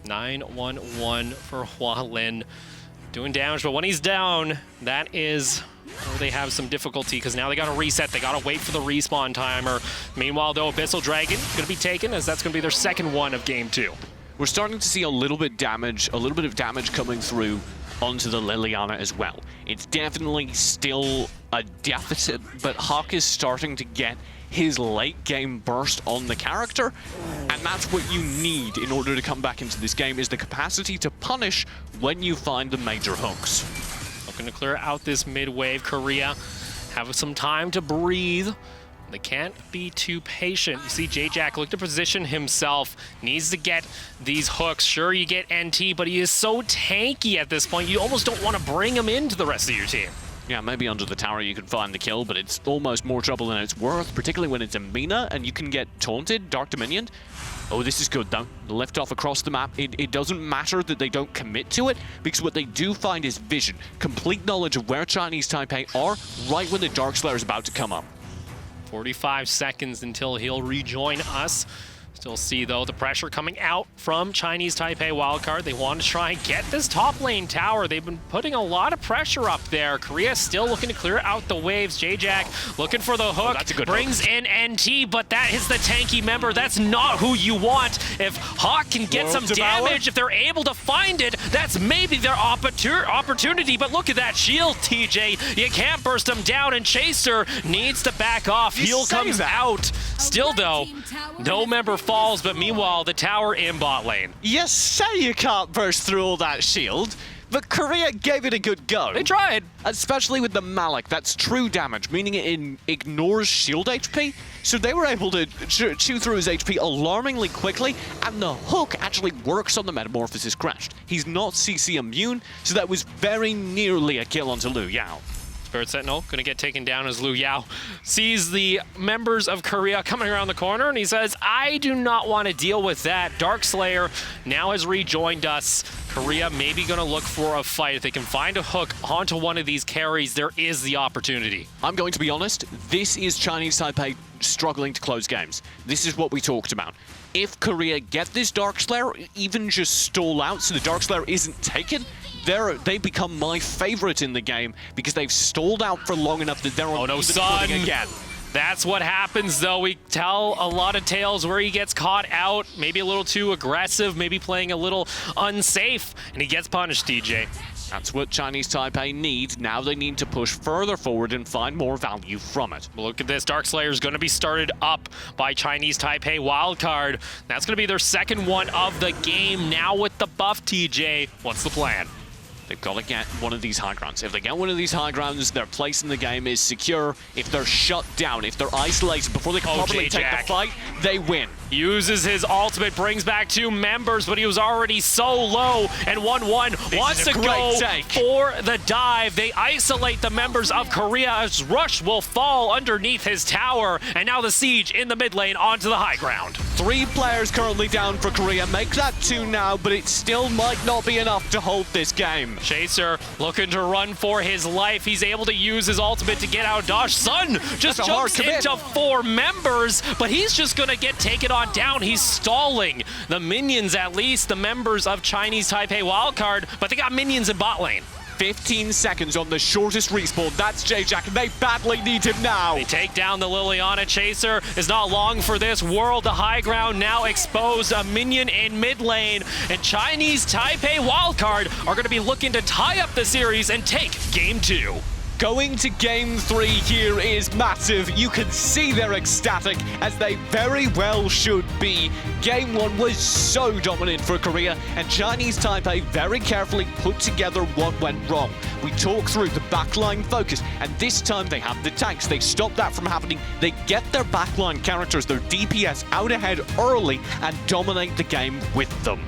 9-1-1 for Walin. Doing damage, but when he's down, that is where they have some difficulty because now they got to reset. They got to wait for the respawn timer. Meanwhile, though, Abyssal Dragon going to be taken as that's going to be their second one of game 2. We're starting to see a little bit of damage coming through onto the Liliana as well. It's definitely still a deficit, but Hawk is starting to get his late game burst on the character, and that's what you need in order to come back into this game, is the capacity to punish when you find the major hooks. Looking to clear out this mid wave. Korea have some time to breathe. They can't be too patient. You see J-Jack look to position himself, needs to get these hooks. Sure, you get NT, but he is so tanky at this point, you almost don't want to bring him into the rest of your team. Yeah, maybe under the tower you can find the kill, but it's almost more trouble than it's worth, particularly when it's a Mina and you can get taunted, Dark Dominion. Oh, this is good though. Left off across the map. It doesn't matter that they don't commit to it, because what they do find is vision. Complete knowledge of where Chinese Taipei are right when the Darkslayer is about to come up. 45 seconds until he'll rejoin us. Still see, though, the pressure coming out from Chinese Taipei wildcard. They want to try and get this top lane tower. They've been putting a lot of pressure up there. Korea still looking to clear out the waves. J-Jack looking for the hook. That's a good brings hook. in NT, but that is the tanky member. That's not who you want. If Hawk can get some damage, if they're able to find it, that's maybe their opportunity. But look at that shield, TJ. You can't burst him down, and Chaser needs to back off. Heal comes out. Still, though, no member falls, but meanwhile, the tower in bot lane. You say you can't burst through all that shield, but Korea gave it a good go. They tried. Especially with the Malik, that's true damage, meaning it ignores shield HP. So they were able to chew through his HP alarmingly quickly, and the hook actually works on the Metamorphosis Crashed. He's not CC immune, so that was very nearly a kill onto Liu Yao. Spirit Sentinel gonna get taken down as Liu Yao sees the members of Korea coming around the corner, and he says, I do not want to deal with that. Darkslayer now has rejoined us. Korea maybe gonna look for a fight. If they can find a hook onto one of these carries, there is the opportunity. I'm going to be honest, this is Chinese Taipei struggling to close games. This is what we talked about. If Korea get this Darkslayer, even just stall out so the Darkslayer isn't taken, they become my favorite in the game because they've stalled out for long enough that they're on even footing again. That's what happens, though. We tell a lot of tales where he gets caught out, maybe a little too aggressive, maybe playing a little unsafe, and he gets punished, DJ. That's what Chinese Taipei need. Now they need to push further forward and find more value from it. Look at this. Darkslayer is going to be started up by Chinese Taipei wildcard. That's going to be their second one of the game. Now with the buff, TJ, what's the plan? They've got to get one of these high grounds. If they get one of these high grounds, their place in the game is secure. If they're shut down, if they're isolated before they can properly take the fight, they win. Uses his ultimate, brings back 2 members, but he was already so low, and 1-1 wants to go for the dive. They isolate the members of Korea as Rush will fall underneath his tower, and now the siege in the mid lane onto the high ground. 3 players currently down for Korea. Make that 2 now, but it still might not be enough to hold this game. Chaser looking to run for his life. He's able to use his ultimate to get out dodge. Sun just jumps into 4 members, but he's just going to get taken on down. He's stalling the minions, at least the members of Chinese Taipei wildcard, but they got minions in bot lane. 15 seconds on the shortest respawn. That's J-Jack, and they badly need him now. They take down the Liliana. Chaser is not long for this world. The high ground now exposed. A minion in mid lane, and Chinese Taipei wildcard are going to be looking to tie up the series and take game 2. Going to game 3 here is massive. You can see they're ecstatic, as they very well should be. Game 1 was so dominant for Korea, and Chinese Taipei very carefully put together what went wrong. We talked through the backline focus, and this time they have the tanks. They stop that from happening. They get their backline characters, their DPS, out ahead early and dominate the game with them.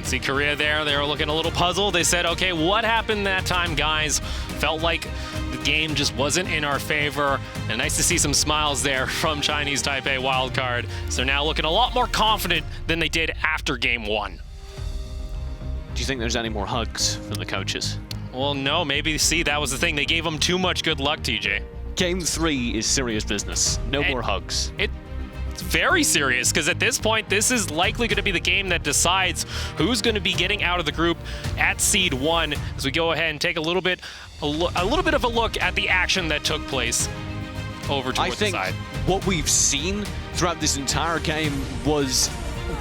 See Korea there, they were looking a little puzzled. They said, okay, what happened that time, guys? Felt like the game just wasn't in our favor. And nice to see some smiles there from Chinese Taipei wildcard. So they're now looking a lot more confident than they did after game 1. Do you think there's any more hugs from the coaches? Well, no, maybe, see, that was the thing. They gave them too much good luck, TJ. Game 3 is serious business. No more hugs. It's very serious, because at this point, this is likely going to be the game that decides who's going to be getting out of the group at Seed 1, as we go ahead and take a little bit of a look at the action that took place over towards the side. I think what we've seen throughout this entire game was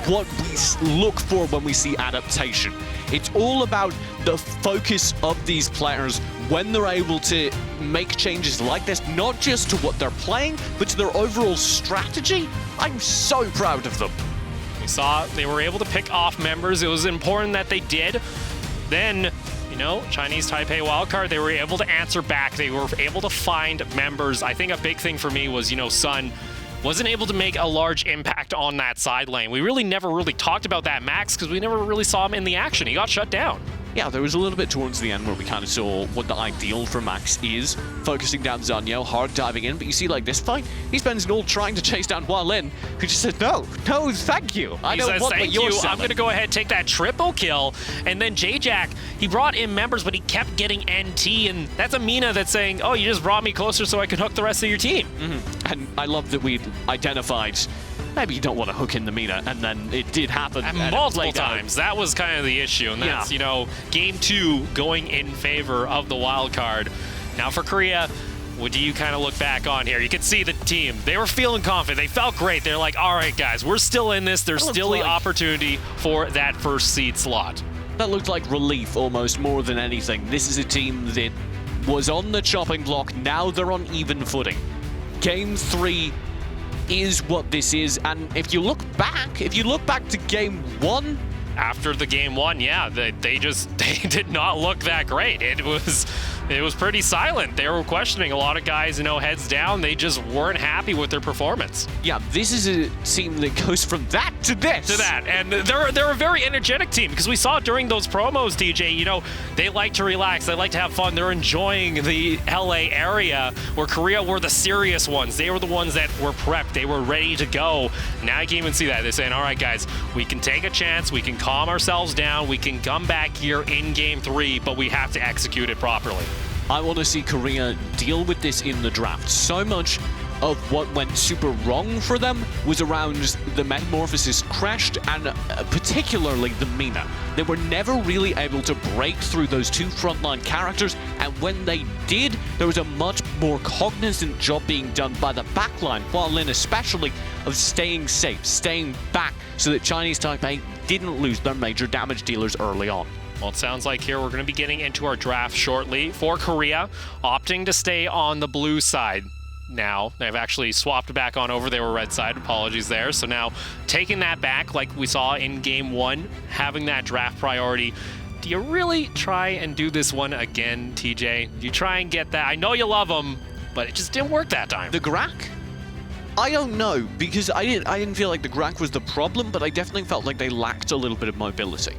what we look for when we see adaptation. It's all about the focus of these players when they're able to make changes like this, not just to what they're playing, but to their overall strategy. I'm so proud of them. We saw they were able to pick off members. It was important that they did. Then you know, Chinese Taipei wildcard, they were able to answer back. They were able to find members. I think a big thing for me was, you know, Sun wasn't able to make a large impact on that side lane. We really never really talked about that Max because we never really saw him in the action. He got shut down. Yeah, there was a little bit towards the end where we kind of saw what the ideal for Max is, focusing down Zanyo, hard diving in, but you see like this fight, he spends it all trying to chase down Hualin, who just said, no, thank you. I don't want what you're selling. I'm going to go ahead and take that triple kill. And then J-Jack, he brought in members, but he kept getting NT, and that's a Mina that's saying, oh, you just brought me closer so I can hook the rest of your team. And I love that we identified maybe you don't want to hook in the Mina, and then it did happen. Multiple times. That was kind of the issue, and that's, you know, game 2 going in favor of the wild card. Now for Korea, what do you kind of look back on here? You can see the team. They were feeling confident. They felt great. They're like, all right, guys, we're still in this. There's still the opportunity for that first seed slot. That looked like relief almost more than anything. This is a team that was on the chopping block. Now they're on even footing. Game 3 is what this is, and if you look back to game 1, after the game 1, yeah, they did not look that great. It was pretty silent. They were questioning a lot of guys, you know, heads down. They just weren't happy with their performance. Yeah, this is a team that goes from that to this. To that, and they're a very energetic team because we saw during those promos, DJ, you know, they like to relax. They like to have fun. They're enjoying the LA area where Korea were the serious ones. They were the ones that were prepped. They were ready to go. Now you can even see that. They're saying, all right, guys, we can take a chance. We can calm ourselves down. We can come back here in game 3, but we have to execute it properly. I want to see Korea deal with this in the draft. So much of what went super wrong for them was around the Metamorphosis crashed and particularly the Mina. They were never really able to break through those two frontline characters, and when they did, there was a much more cognizant job being done by the backline, Hualin especially, of staying safe, staying back, so that Chinese Taipei didn't lose their major damage dealers early on. Well, it sounds like here we're going to be getting into our draft shortly for Korea, opting to stay on the blue side. Now, they've actually swapped back on over. They were red side. Apologies there. So now, taking that back like we saw in game 1, having that draft priority. Do you really try and do this one again, TJ? Do you try and get that? I know you love them, but it just didn't work that time. The Grak? I don't know, because I didn't feel like the Grak was the problem, but I definitely felt like they lacked a little bit of mobility.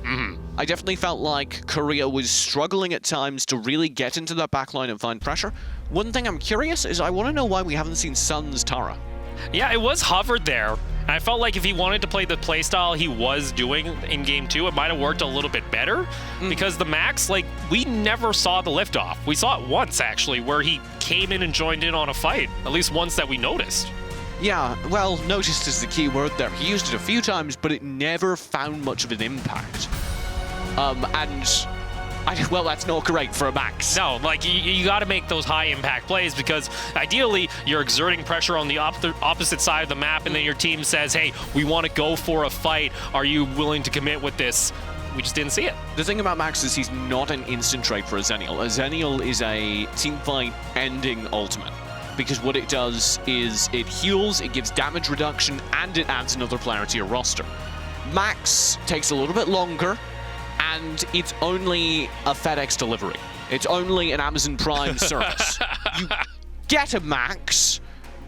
I definitely felt like Korea was struggling at times to really get into that backline and find pressure. One thing I'm curious is I want to know why we haven't seen Sun's Tara. Yeah, it was hovered there. I felt like if he wanted to play the playstyle he was doing in game 2, it might have worked a little bit better. Because the Max, like, we never saw the liftoff. We saw it once, actually, where he came in and joined in on a fight. At least once that we noticed. Yeah, well, noticed is the key word there. He used it a few times, but it never found much of an impact. Well, that's not great for a Max. No, like, you got to make those high-impact plays because, ideally, you're exerting pressure on the opposite side of the map, and then your team says, hey, we want to go for a fight. Are you willing to commit with this? We just didn't see it. The thing about Max is he's not an instant trade for a Xennial. A Xennial is a teamfight ending ultimate. Because what it does is it heals, it gives damage reduction, and it adds another player to your roster. Max takes a little bit longer, and it's only a FedEx delivery. It's only an Amazon Prime service. You get a Max,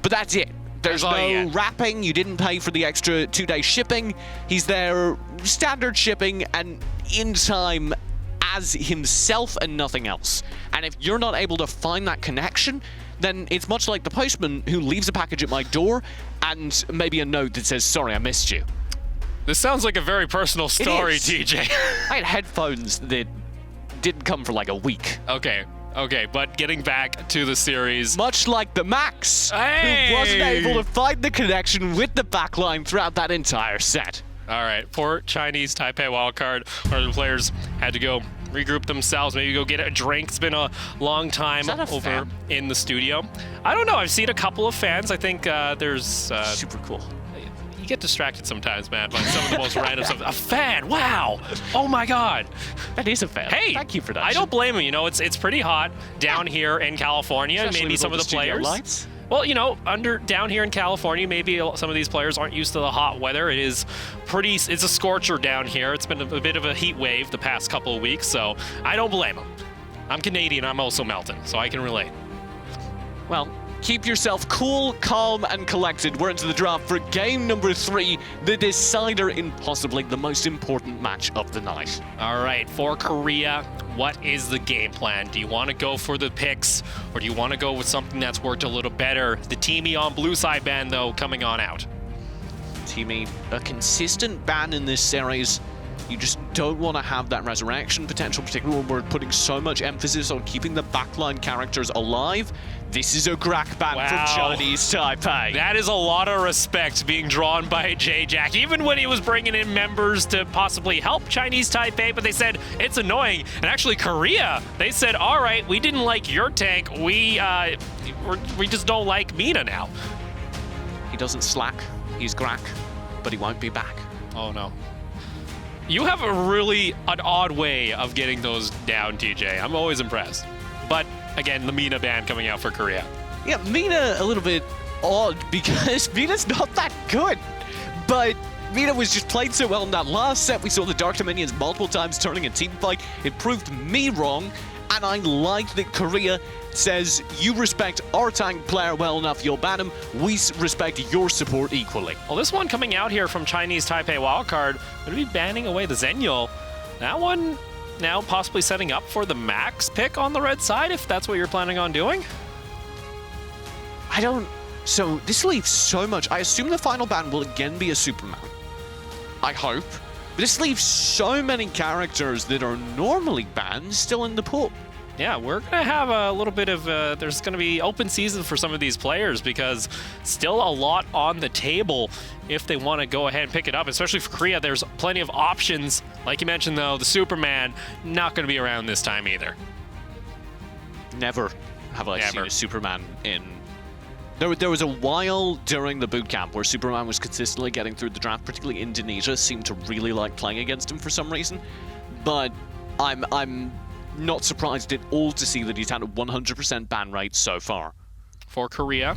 but that's it. There's no wrapping, you didn't pay for the extra 2-day shipping. He's there, standard shipping, and in time as himself and nothing else. And if you're not able to find that connection, then it's much like the postman who leaves a package at my door and maybe a note that says, sorry, I missed you. This sounds like a very personal story, TJ. I had headphones that didn't come for like a week. Okay, but getting back to the series. Much like the Max, who wasn't able to find the connection with the backline throughout that entire set. All right, poor Chinese Taipei wildcard, where the players had to go regroup themselves, maybe go get a drink. It's been a long time over in the studio. I don't know. I've seen a couple of fans. I think there's... super cool. You get distracted sometimes, man, by some of the most random stuff. A fan! Wow! Oh my God! That is a fan. Hey! Thank you for that. I don't blame him. You know, it's pretty hot down here in California. Especially maybe with some all of the players. Lights. Well, you know, down here in California, maybe some of these players aren't used to the hot weather. It's a scorcher down here. It's been a bit of a heat wave the past couple of weeks, so I don't blame them. I'm Canadian, I'm also melting, so I can relate. Well, keep yourself cool, calm, and collected. We're into the draft for game number 3, the decider in possibly the most important match of the night. All right, for Korea, what is the game plan? Do you want to go for the picks, or do you want to go with something that's worked a little better? The TPE on blue side ban, though, coming on out. TPE, a consistent ban in this series. You just don't want to have that resurrection potential, particularly when we're putting so much emphasis on keeping the backline characters alive. This is a crack ban from Chinese Taipei. That is a lot of respect being drawn by J-Jack, even when he was bringing in members to possibly help Chinese Taipei, but they said, it's annoying. And actually, Korea, they said, all right, we didn't like your tank. We just don't like Mina now. He doesn't slack. He's crack, but he won't be back. Oh, no. You have an odd way of getting those down, TJ. I'm always impressed. But again, the Mina ban coming out for Korea. Yeah, Mina a little bit odd because Mina's not that good. But Mina was just played so well in that last set. We saw the Dark Dominions multiple times turning a team fight. It proved me wrong. And I like that Korea says, you respect our tank player well enough, you'll ban him. We respect your support equally. Well, this one coming out here from Chinese Taipei wildcard, going to be banning away the Zenyul. That one now possibly setting up for the max pick on the red side, if that's what you're planning on doing. So this leaves so much. I assume the final ban will again be a Superman. I hope. But this leaves so many characters that are normally banned still in the pool. Yeah, we're going to have a little bit of, there's going to be open season for some of these players because still a lot on the table if they want to go ahead and pick it up, especially for Korea. There's plenty of options. Like you mentioned, though, the Superman, not going to be around this time either. Never have I seen a Superman in... There was a while during the boot camp where Superman was consistently getting through the draft, particularly Indonesia seemed to really like playing against him for some reason. But I'm not surprised at all to see that he's had a 100% ban rate so far. For Korea,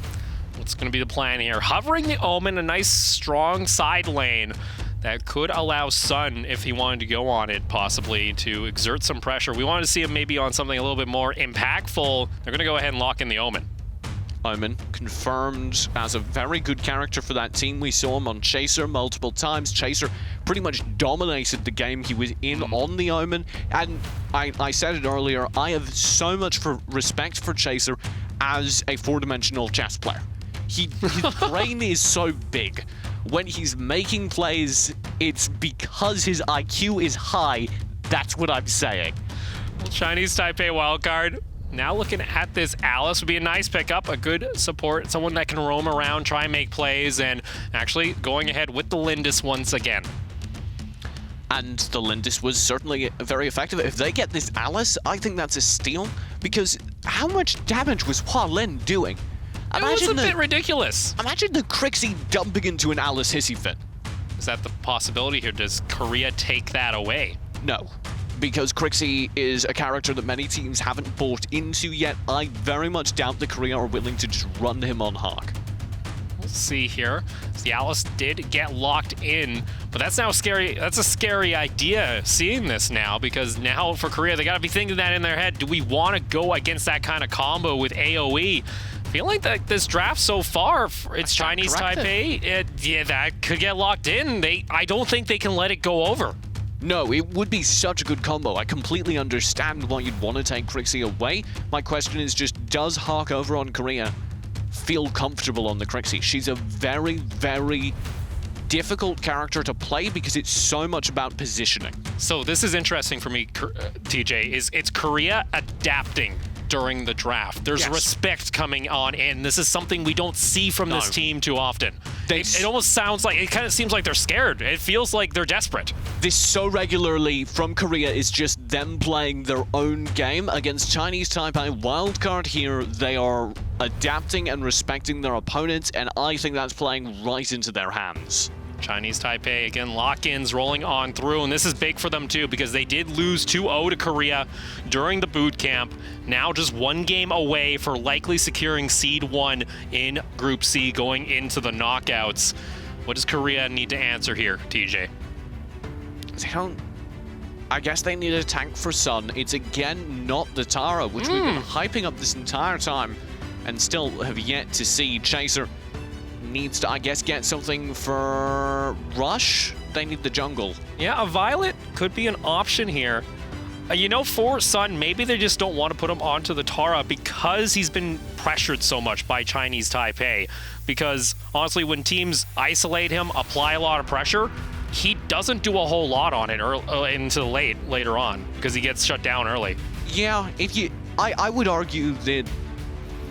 what's going to be the plan here? Hovering the Omen, a nice strong side lane that could allow Sun, if he wanted to go on it, possibly to exert some pressure. We wanted to see him maybe on something a little bit more impactful. They're going to go ahead and lock in the Omen. Omen confirmed as a very good character for that team. We saw him on Chaser multiple times. Chaser pretty much dominated the game he was in on the Omen. And I said it earlier, I have so much respect for Chaser as a four-dimensional chess player. His brain is so big. When he's making plays, it's because his IQ is high. That's what I'm saying. Well, Chinese Taipei wildcard. Now looking at this, Alice would be a nice pickup, a good support, someone that can roam around, try and make plays, and actually going ahead with the Lindis once again. And the Lindis was certainly very effective. If they get this Alice, I think that's a steal, because how much damage was Hua Lin doing? It was a bit ridiculous. Imagine the Crixie dumping into an Alice hissy fit. Is that the possibility here? Does Korea take that away? No. Because Crixie is a character that many teams haven't bought into yet. I very much doubt that Korea are willing to just run him on Hawk. We'll see here. The Alice did get locked in, but that's now scary. That's a scary idea seeing this now, because now for Korea, they got to be thinking that in their head. Do we want to go against that kind of combo with AoE? I feel like that this draft so far, it's Chinese Taipei. Yeah, that could get locked in. I don't think they can let it go over. No, it would be such a good combo. I completely understand why you'd want to take Crixie away. My question is just, does Hawk over on Korea feel comfortable on the Crixie? She's a very, very difficult character to play because it's so much about positioning. So this is interesting for me, TJ, it's Korea adapting during the draft. There's respect coming on in. This is something we don't see from this team too often. It almost sounds like, it kind of seems like they're scared. It feels like they're desperate. This so regularly from Korea is just them playing their own game against Chinese Taipei. Wildcard here, they are adapting and respecting their opponents, and I think that's playing right into their hands. Chinese Taipei, again, lock-ins rolling on through, and this is big for them too because they did lose 2-0 to Korea during the boot camp. Now just one game away for likely securing seed 1 in Group C going into the knockouts. What does Korea need to answer here, TJ? I guess they need a tank for Sun. It's again not the Tara, which we've been hyping up this entire time and still have yet to see. Chaser needs to, I guess, get something for Rush. They need the jungle. Yeah, a Violet could be an option here. You know, for Sun, maybe they just don't want to put him onto the Tara because he's been pressured so much by Chinese Taipei. Because, honestly, when teams isolate him, apply a lot of pressure, he doesn't do a whole lot on it until later on because he gets shut down early. Yeah, I would argue that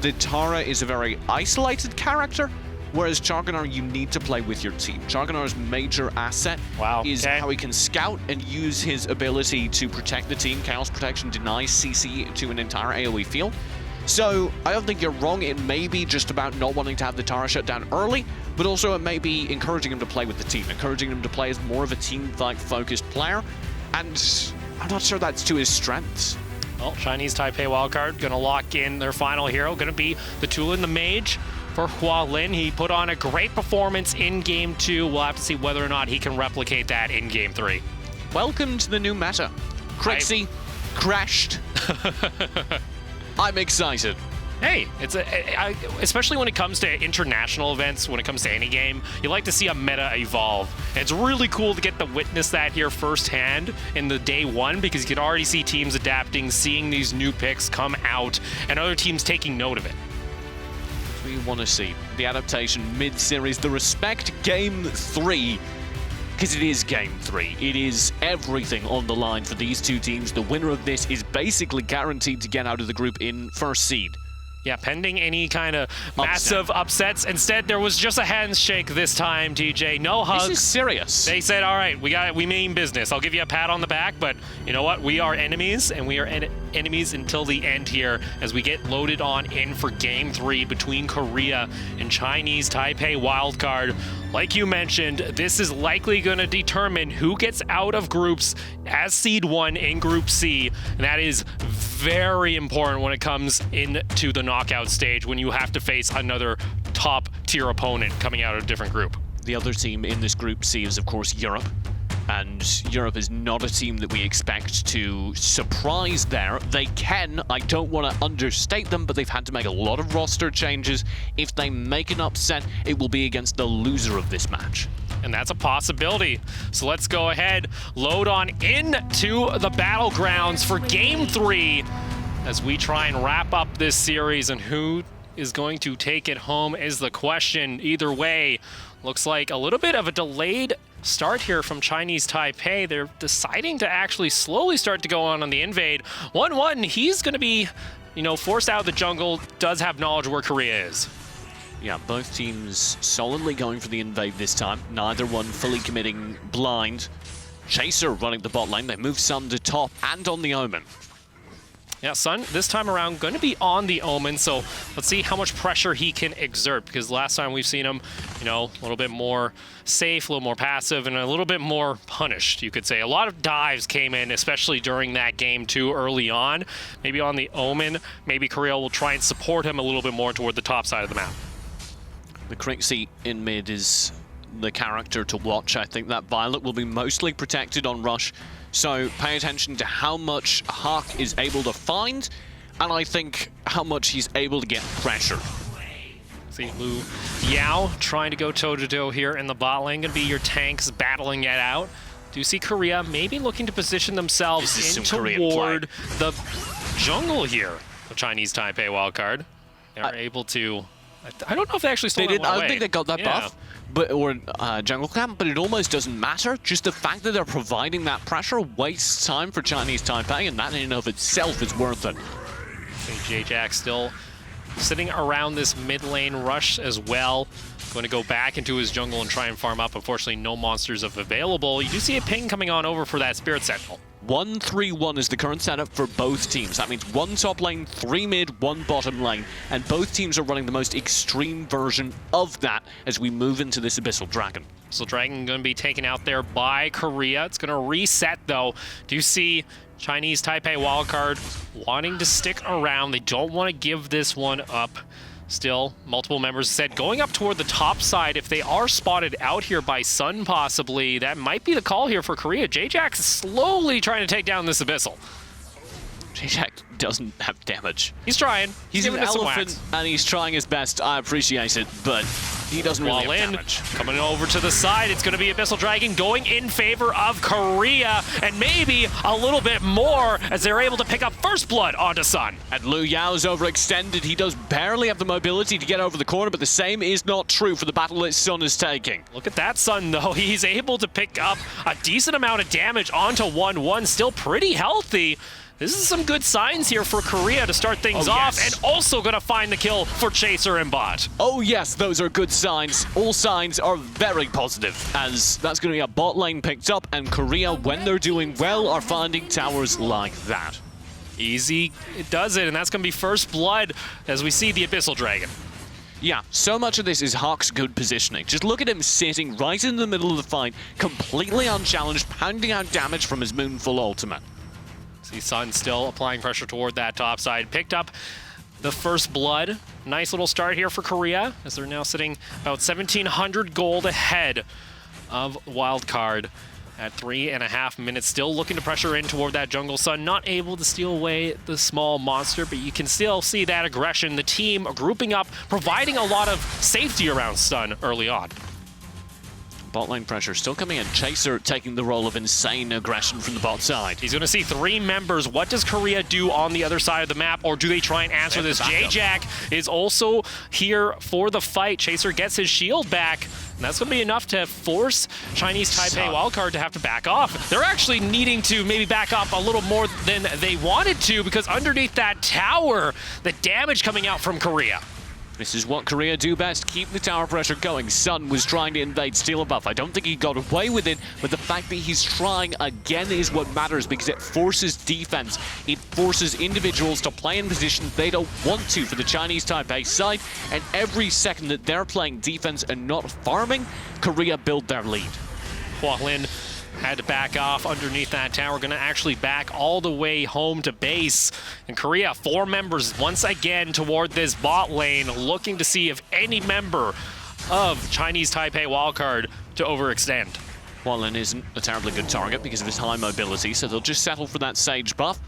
the Tara is a very isolated character, whereas Jargonar, you need to play with your team. Jargonar's major asset is how he can scout and use his ability to protect the team. Chaos Protection denies CC to an entire AoE field. So I don't think you're wrong. It may be just about not wanting to have the Tara shut down early, but also it may be encouraging him to play with the team, encouraging him to play as more of a team-like focused player. And I'm not sure that's to his strengths. Well, Chinese Taipei wildcard gonna lock in their final hero, gonna be the Tulin the Mage for Hua Lin. He put on a great performance in Game 2. We'll have to see whether or not he can replicate that in Game 3. Welcome to the new meta. Crixie crashed. I'm excited. Hey, especially when it comes to international events, when it comes to any game, you like to see a meta evolve. And it's really cool to get to witness that here firsthand in the day 1 because you can already see teams adapting, seeing these new picks come out, and other teams taking note of it. We want to see the adaptation mid-series, the respect Game 3, because it is Game 3. It is everything on the line for these two teams. The winner of this is basically guaranteed to get out of the group in first seed. Yeah, pending any kind of massive upsets. Instead, there was just a handshake this time, TJ. No hugs. This is serious. They said, all right, we mean business. I'll give you a pat on the back, but you know what? We are enemies, and we are enemies until the end here as we get loaded on in for Game 3 between Korea and Chinese Taipei wildcard. Like you mentioned, this is likely going to determine who gets out of groups as Seed 1 in Group C, and that is very important when it comes into the knockout stage when you have to face another top-tier opponent coming out of a different group. The other team in this Group C is, of course, Europe. And Europe is not a team that we expect to surprise there. They can, I don't want to understate them, but they've had to make a lot of roster changes. If they make an upset, it will be against the loser of this match. And that's a possibility. So let's go ahead, load on into the battlegrounds for Game 3 as we try and wrap up this series. And who is going to take it home is the question. Either way, looks like a little bit of a delayed start here from Chinese Taipei. They're deciding to actually slowly start to go on the invade. 1-1, he's going to be, forced out of the jungle, does have knowledge where Korea is. Yeah, both teams solidly going for the invade this time. Neither one fully committing blind. Chaser running the bot lane. They move Sun to top and on the Omen. Yeah, Sun, this time around, going to be on the Omen, so let's see how much pressure he can exert, because last time we've seen him, a little bit more safe, a little more passive, and a little bit more punished, you could say. A lot of dives came in, especially during that game, too, early on. Maybe on the Omen, maybe Korea will try and support him a little bit more toward the top side of the map. The Crixie in mid is the character to watch. I think that Violet will be mostly protected on Rush. So pay attention to how much Hawk is able to find, and I think how much he's able to get pressured. See Lu Yao trying to go toe-to-toe here in the bot lane. Gonna be your tanks battling it out. Do you see Korea maybe looking to position themselves in toward the jungle here? The Chinese Taipei wildcard. They're able to... I don't know if they actually stole that one away. I don't think they got that buff. Or jungle camp, but it almost doesn't matter. Just the fact that they're providing that pressure wastes time for Chinese Taipei, and that in and of itself is worth it. J-Jack still sitting around this mid lane rush as well. Going to go back into his jungle and try and farm up. Unfortunately, no monsters available. You do see a ping coming on over for that Spirit Sentinel. 1-3-1 is the current setup for both teams. That means 1 top lane, 3 mid, 1 bottom lane. And both teams are running the most extreme version of that as we move into this Abyssal Dragon. So Dragon going to be taken out there by Korea. It's going to reset, though. Do you see Chinese Taipei wildcard wanting to stick around? They don't want to give this one up. Still, multiple members said going up toward the top side. If they are spotted out here by Sun, possibly, that might be the call here for Korea. J-Jack is slowly trying to take down this Abyssal. J-Jack doesn't have damage. He's trying. He's an giving it some elephant, whacks. and he's trying his best. I appreciate it, but he doesn't really have damage. Coming over to the side, it's going to be Abyssal Dragon going in favor of Korea, and maybe a little bit more as they're able to pick up first blood onto Sun. And Liu Yao's overextended. He does barely have the mobility to get over the corner, but the same is not true for the battle that Sun is taking. Look at that Sun, though. He's able to pick up a decent amount of damage onto 1-1, still pretty healthy. This is some good signs here for Korea to start things off, yes. and also going to find the kill for Chaser and Bot. Oh yes, those are good signs. All signs are very positive, as that's going to be a bot lane picked up, and Korea, when they're doing well, are finding towers like that. Easy, it does it, and that's going to be first blood as we see the Abyssal Dragon. Yeah, so much of this is Hawk's good positioning. Just look at him sitting right in the middle of the fight, completely unchallenged, pounding out damage from his Moonfall ultimate. See Sun still applying pressure toward that top side. Picked up the first blood. Nice little start here for Korea, as they're now sitting about 1,700 gold ahead of Wildcard at 3.5 minutes. Still looking to pressure in toward that jungle. Sun not able to steal away the small monster, but you can still see that aggression. The team grouping up, providing a lot of safety around Sun early on. Bot lane pressure still coming in. Chaser taking the role of insane aggression from the bot side. He's going to see 3 members. What does Korea do on the other side of the map, or do they try and answer this? J-Jack is also here for the fight. Chaser gets his shield back, and that's going to be enough to force Chinese Taipei wildcard to have to back off. They're actually needing to maybe back up a little more than they wanted to, because underneath that tower, the damage coming out from Korea. This is what Korea do best, keep the tower pressure going. Sun was trying to invade, steal a buff. I don't think he got away with it, but the fact that he's trying again is what matters, because it forces defense. It forces individuals to play in positions they don't want to for the Chinese Taipei side, and every second that they're playing defense and not farming, Korea build their lead. Hualin had to back off underneath that tower, going to actually back all the way home to base. And Korea, 4 members once again toward this bot lane, looking to see if any member of Chinese Taipei wildcard to overextend. Hualin isn't a terribly good target because of his high mobility, so they'll just settle for that Sage buff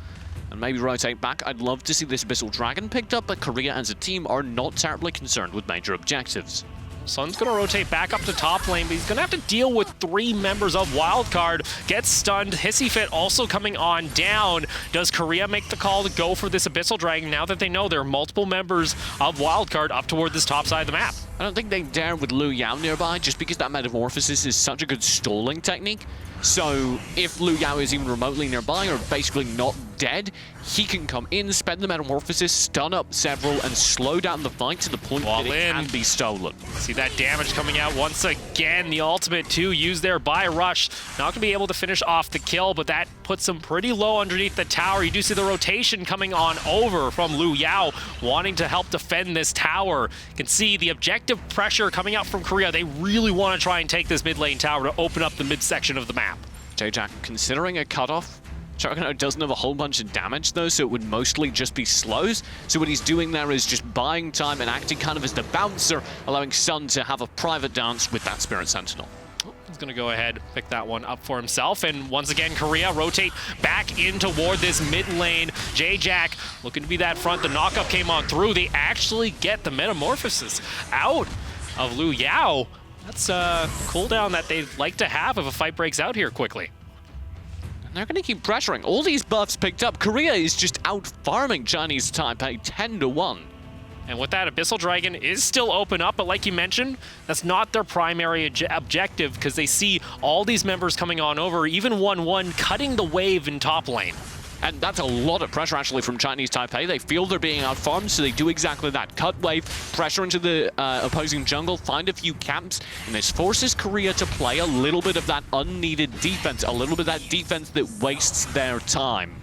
and maybe rotate back. I'd love to see this Abyssal Dragon picked up, but Korea as a team are not terribly concerned with major objectives. Sun's going to rotate back up to top lane, but he's going to have to deal with 3 members of Wildcard. Gets stunned. Hissy Fit also coming on down. Does Korea make the call to go for this Abyssal Dragon now that they know there are multiple members of Wildcard up toward this top side of the map? I don't think they dare with Liu Yao nearby, just because that Metamorphosis is such a good stalling technique. So if Liu Yao is even remotely nearby or basically not dead, he can come in, spend the Metamorphosis, stun up several, and slow down the fight to the point that it can be stolen. See that damage coming out once again. The ultimate too used there by Rush. Not going to be able to finish off the kill, but that puts him pretty low underneath the tower. You do see the rotation coming on over from Liu Yao, wanting to help defend this tower. You can see the objective pressure coming out from Korea. They really want to try and take this mid lane tower to open up the midsection of the map. J-Jack considering a cutoff. Juggernaut doesn't have a whole bunch of damage though, so it would mostly just be slows. So what he's doing there is just buying time and acting kind of as the bouncer, allowing Sun to have a private dance with that Spirit Sentinel. He's going to go ahead, pick that one up for himself. And once again, Korea rotate back in toward this mid lane. J-Jack looking to be that front. The knockup came on through. They actually get the Metamorphosis out of Liu Yao. That's a cooldown that they'd like to have if a fight breaks out here quickly. They're going to keep pressuring. All these buffs picked up. Korea is just out farming Chinese Taipei 10-1. And with that, Abyssal Dragon is still open up, but like you mentioned, that's not their primary objective, because they see all these members coming on over, even 1-1, cutting the wave in top lane. And that's a lot of pressure, actually, from Chinese Taipei. They feel they're being outfarmed, so they do exactly that. Cut wave, pressure into the opposing jungle, find a few camps, and this forces Korea to play a little bit of that unneeded defense, a little bit of that defense that wastes their time.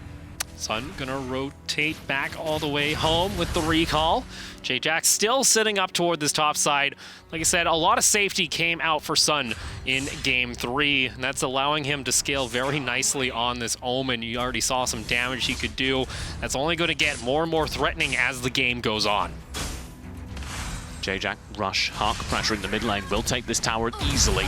Sun gonna rotate back all the way home with the recall. J-Jack still sitting up toward this top side. Like I said, a lot of safety came out for Sun in Game 3, and that's allowing him to scale very nicely on this Omen. You already saw some damage he could do. That's only going to get more and more threatening as the game goes on. J-Jack, rush, Hawk pressure in the mid lane will take this tower easily.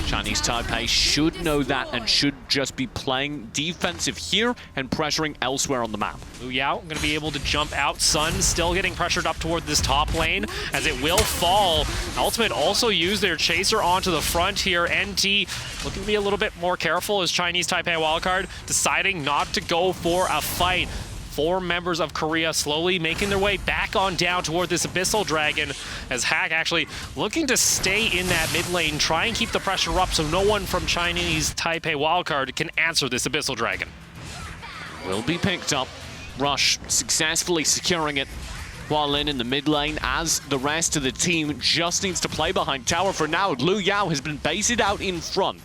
Chinese Taipei should know that and should just be playing defensive here and pressuring elsewhere on the map. Lu Yao going to be able to jump out. Sun still getting pressured up toward this top lane as it will fall. Ultimate also use their chaser onto the front here. NT looking to be a little bit more careful as Chinese Taipei wildcard deciding not to go for a fight. 4 members of Korea slowly making their way back on down toward this Abyssal Dragon as Hack actually looking to stay in that mid lane, try and keep the pressure up so no one from Chinese Taipei wildcard can answer this Abyssal Dragon. Will be picked up. Rush successfully securing it while in the mid lane as the rest of the team just needs to play behind tower for now. Lu Yao has been baited out in front.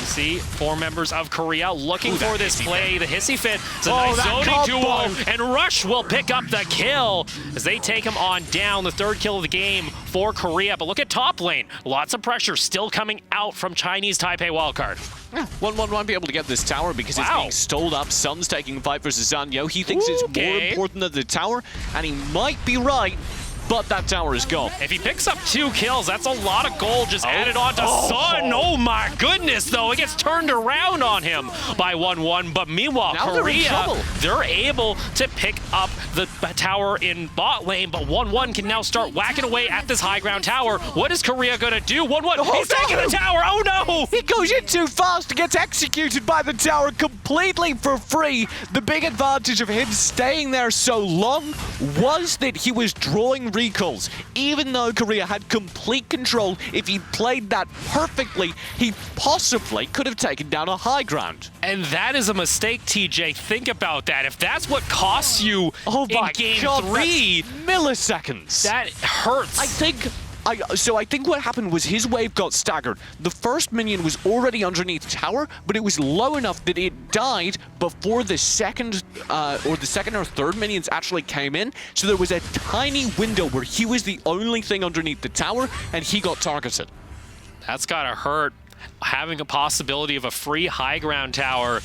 You see 4 members of Korea looking for this play. The Hissy Fit is a nice that zoning duo, combo. and Rush will pick up the kill as they take him on down. The 3rd kill of the game for Korea. But look at top lane. Lots of pressure still coming out from Chinese Taipei wildcard. Yeah, 1-1 won't be able to get this tower because it's being stalled up. Sun's taking a fight versus Zanyo. He thinks it's more important than the tower, and he might be right. But that tower is gone. If he picks up 2 kills, that's a lot of gold just added on to Sun. Oh my goodness, though. It gets turned around on him by 1-1. But meanwhile, now Korea, they're able to pick up the tower in bot lane. But 1-1 can now start whacking away at this high ground tower. What is Korea going to do? 1-1, he's taking the tower. Oh no! He goes in too fast and gets executed by the tower completely for free. The big advantage of him staying there so long was that he was drawing recalls. Even though Korea had complete control, if he played that perfectly, he possibly could have taken down a high ground. And that is a mistake, TJ. Think about that. If that's what costs you in Game 3, milliseconds. That hurts. I think what happened was his wave got staggered. The first minion was already underneath tower, but it was low enough that it died before the second or third minions actually came in. So there was a tiny window where he was the only thing underneath the tower, and he got targeted. That's gotta hurt. Having a possibility of a free high ground tower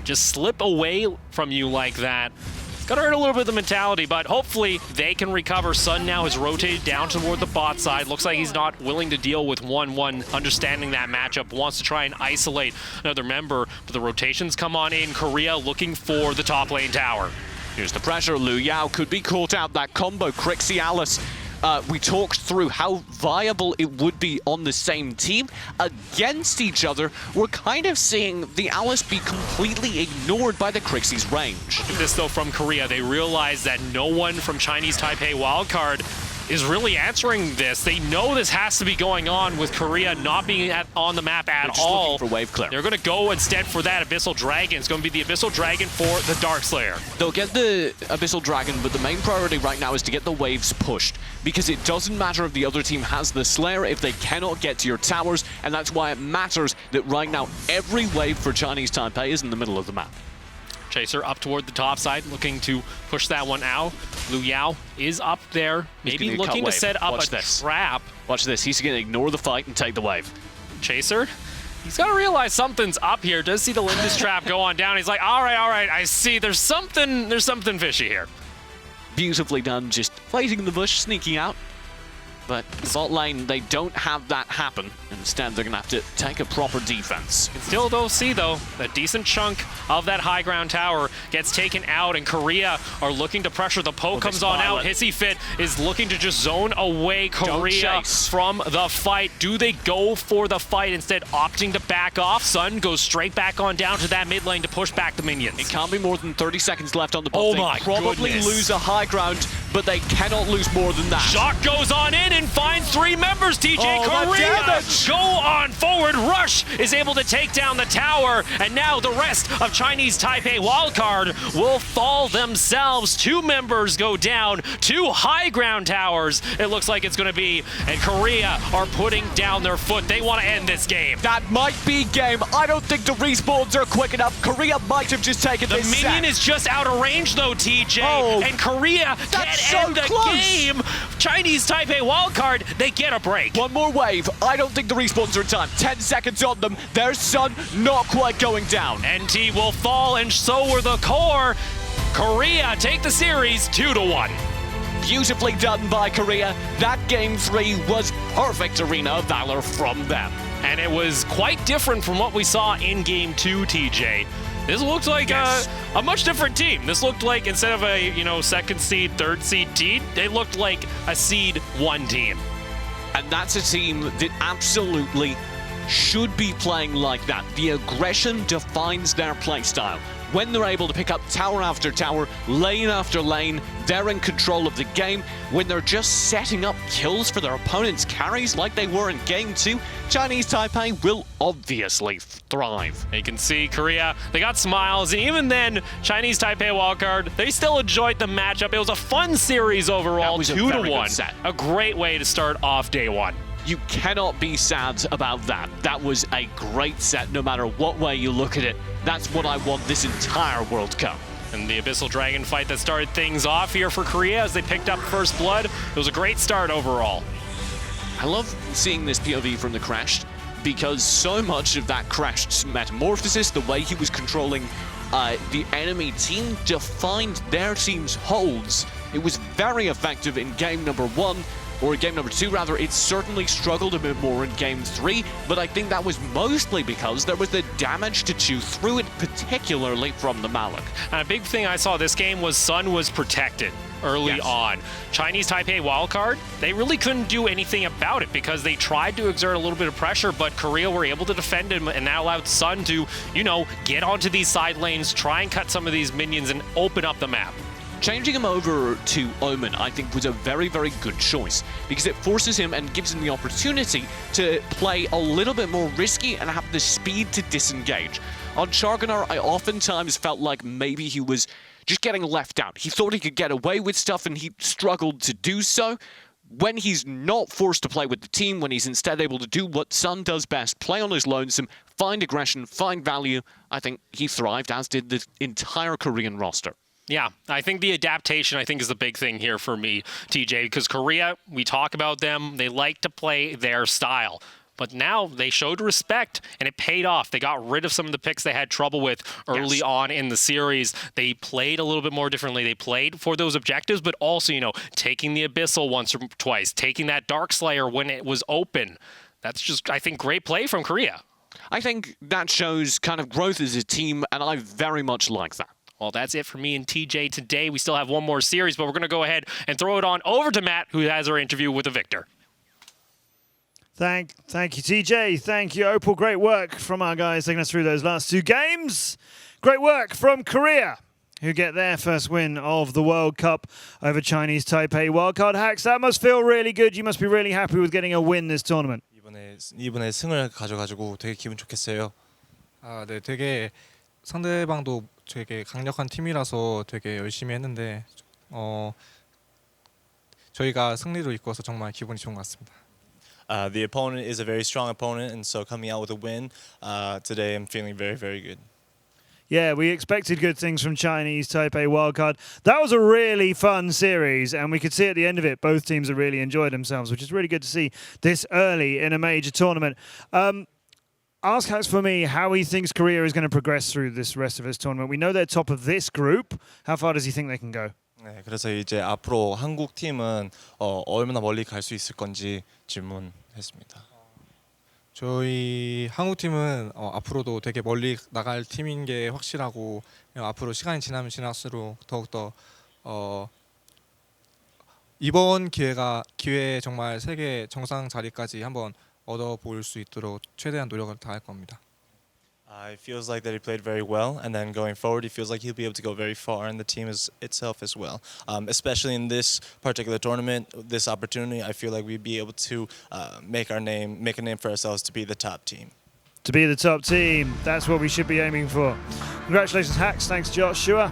just slip away from you like that. It's gonna hurt a little bit of the mentality, but hopefully they can recover. Sun now has rotated down toward the bot side. Looks like he's not willing to deal with 1-1, understanding that matchup, wants to try and isolate another member, but the rotations come on in. Korea looking for the top lane tower. Here's the pressure. Lu Yao could be caught out. That combo, Crixie Alice. We talked through how viable it would be on the same team against each other. We're kind of seeing the Alice be completely ignored by the Crixie's range. This though from Korea, they realize that no one from Chinese Taipei wildcard is really answering this. They know this has to be going on with Korea not being on the map at all. Looking for wave clear. They're going to go instead for that Abyssal Dragon. It's going to be the Abyssal Dragon for the Darkslayer. They'll get the Abyssal Dragon, but the main priority right now is to get the waves pushed, because it doesn't matter if the other team has the Slayer if they cannot get to your towers, and that's why it matters that right now every wave for Chinese Taipei is in the middle of the map. Chaser up toward the top side, looking to push that one out. Lu Yao is up there, maybe looking to set up a trap. Watch this, he's going to ignore the fight and take the wave. Chaser, he's got to realize something's up here. Does see the Lindis trap go on down. He's like, all right, I see. There's something fishy here. Beautifully done, just fighting in the bush, sneaking out. But bot lane, they don't have that happen. Instead, they're going to have to take a proper defense. Still, though, see, though, a decent chunk of that high ground tower gets taken out, and Korea are looking to pressure. The poke comes on out. Hissy Fit is looking to just zone away Korea from the fight. Do they go for the fight, instead opting to back off? Sun goes straight back on down to that mid lane to push back the minions. It can't be more than 30 seconds left on the bot. Oh my goodness. Probably lose a high ground. but they cannot lose more than that. Shock goes on in and finds 3 members, TJ. Oh, Korea damage. go on forward. Rush is able to take down the tower, and now the rest of Chinese Taipei wildcard will fall themselves. 2 members go down, 2 high ground towers it looks like it's going to be, and Korea are putting down their foot. They want to end this game. That might be game. I don't think the respawns are quick enough. Korea might have just taken The this minion set. is just out of range though, TJ, Oh, and Korea can so end the close. game. Chinese Taipei wildcard, they get a break. One more wave. I don't think the respawns are in time. 10 seconds on them. Their sun not quite going down. NT will fall, and so will the core. Korea take the series 2-1. Beautifully done by Korea. That game 3 was perfect Arena of Valor from them. And it was quite different from what we saw in game 2, TJ. This looked like Yes. a much different team. This looked like, instead of a, second seed, third seed team, they looked like a seed 1 team. And that's a team that absolutely should be playing like that. The aggression defines their playstyle. When they're able to pick up tower after tower, lane after lane, they're in control of the game. When they're just setting up kills for their opponent's carries like they were in Game 2, Chinese Taipei will obviously thrive. You can see Korea, they got smiles, and even then, Chinese Taipei wildcard, they still enjoyed the matchup. It was a fun series overall, That was a very good 2-1. set. A great way to start off day 1. You cannot be sad about that. That was a great set no matter what way you look at it. That's what I want this entire World Cup. And the Abyssal Dragon fight that started things off here for Korea as they picked up first blood. It was a great start overall. I love seeing this POV from the Crashed because so much of that Crashed metamorphosis, the way he was controlling the enemy team, defined their team's holds. It was very effective in game number 1. Or game number 2 rather. It certainly struggled a bit more in game 3, but I think that was mostly because there was the damage to chew through it, particularly from the Malik. And a big thing I saw this game was Sun was protected early Yes. on. Chinese Taipei wildcard, they really couldn't do anything about it because they tried to exert a little bit of pressure, but Korea were able to defend him, and that allowed Sun to, get onto these side lanes, try and cut some of these minions and open up the map. Changing him over to Omen, I think, was a very, very good choice because it forces him and gives him the opportunity to play a little bit more risky and have the speed to disengage. On Shargonar, I oftentimes felt like maybe he was just getting left out. He thought he could get away with stuff and he struggled to do so. When he's not forced to play with the team, when he's instead able to do what Sun does best, play on his lonesome, find aggression, find value, I think he thrived, as did the entire Korean roster. Yeah, I think the adaptation, is the big thing here for me, TJ, because Korea, we talk about them, they like to play their style. But now they showed respect, and it paid off. They got rid of some of the picks they had trouble with early on in the series. They played a little bit more differently. They played for those objectives, but also, taking the Abyssal once or twice, taking that Dark Slayer when it was open. That's just, I think, great play from Korea. I think that shows kind of growth as a team, and I very much like that. Well, that's it for me and TJ today. We still have one more series, but we're going to go ahead and throw it on over to Matt, who has our interview with the victor. Thank you, TJ. Thank you, Opal. Great work from our guys taking us through those last 2 games. Great work from Korea, who get their first win of the World Cup over Chinese Taipei wildcard. Hacks, that must feel really good. You must be really happy with getting a win this tournament. 이번에 승을 가져가지고 되게 기분 좋겠어요. 아, 네, 되게 상대방도 되게 강력한 팀이라서 되게 열심히 했는데 저희가 승리로 이끌어서 정말 기분이 좋은 것 같습니다. The opponent is a very strong opponent, and so coming out with a win today, I'm feeling very, very good. Yeah, we expected good things from Chinese Taipei wildcard. That was a really fun series, and we could see at the end of it, both teams have really enjoyed themselves, which is really good to see this early in a major tournament. Ask Hacks for me how he thinks Korea is going to progress through this rest of this tournament. We know they're top of this group. How far does he think they can go? 네, 그래서 이제 앞으로 한국 팀은 얼마나 멀리 갈 수 있을 건지 질문했습니다. 저희 한국 팀은 앞으로도 되게 멀리 나갈 팀인 게 확실하고 앞으로 시간이 지나면 지날수록 더욱더 이번 기회에 정말 세계 정상 자리까지 한번 얻어볼 수 있도록 최대한 노력을 다할 겁니다. It feels like that he played very well, and then going forward, he feels like he'll be able to go very far, and the team itself as well. Especially in this particular tournament, this opportunity, I feel like we'd be able to make a name for ourselves to be the top team. To be the top team, that's what we should be aiming for. Congratulations, Hacks. Thanks, Joshua.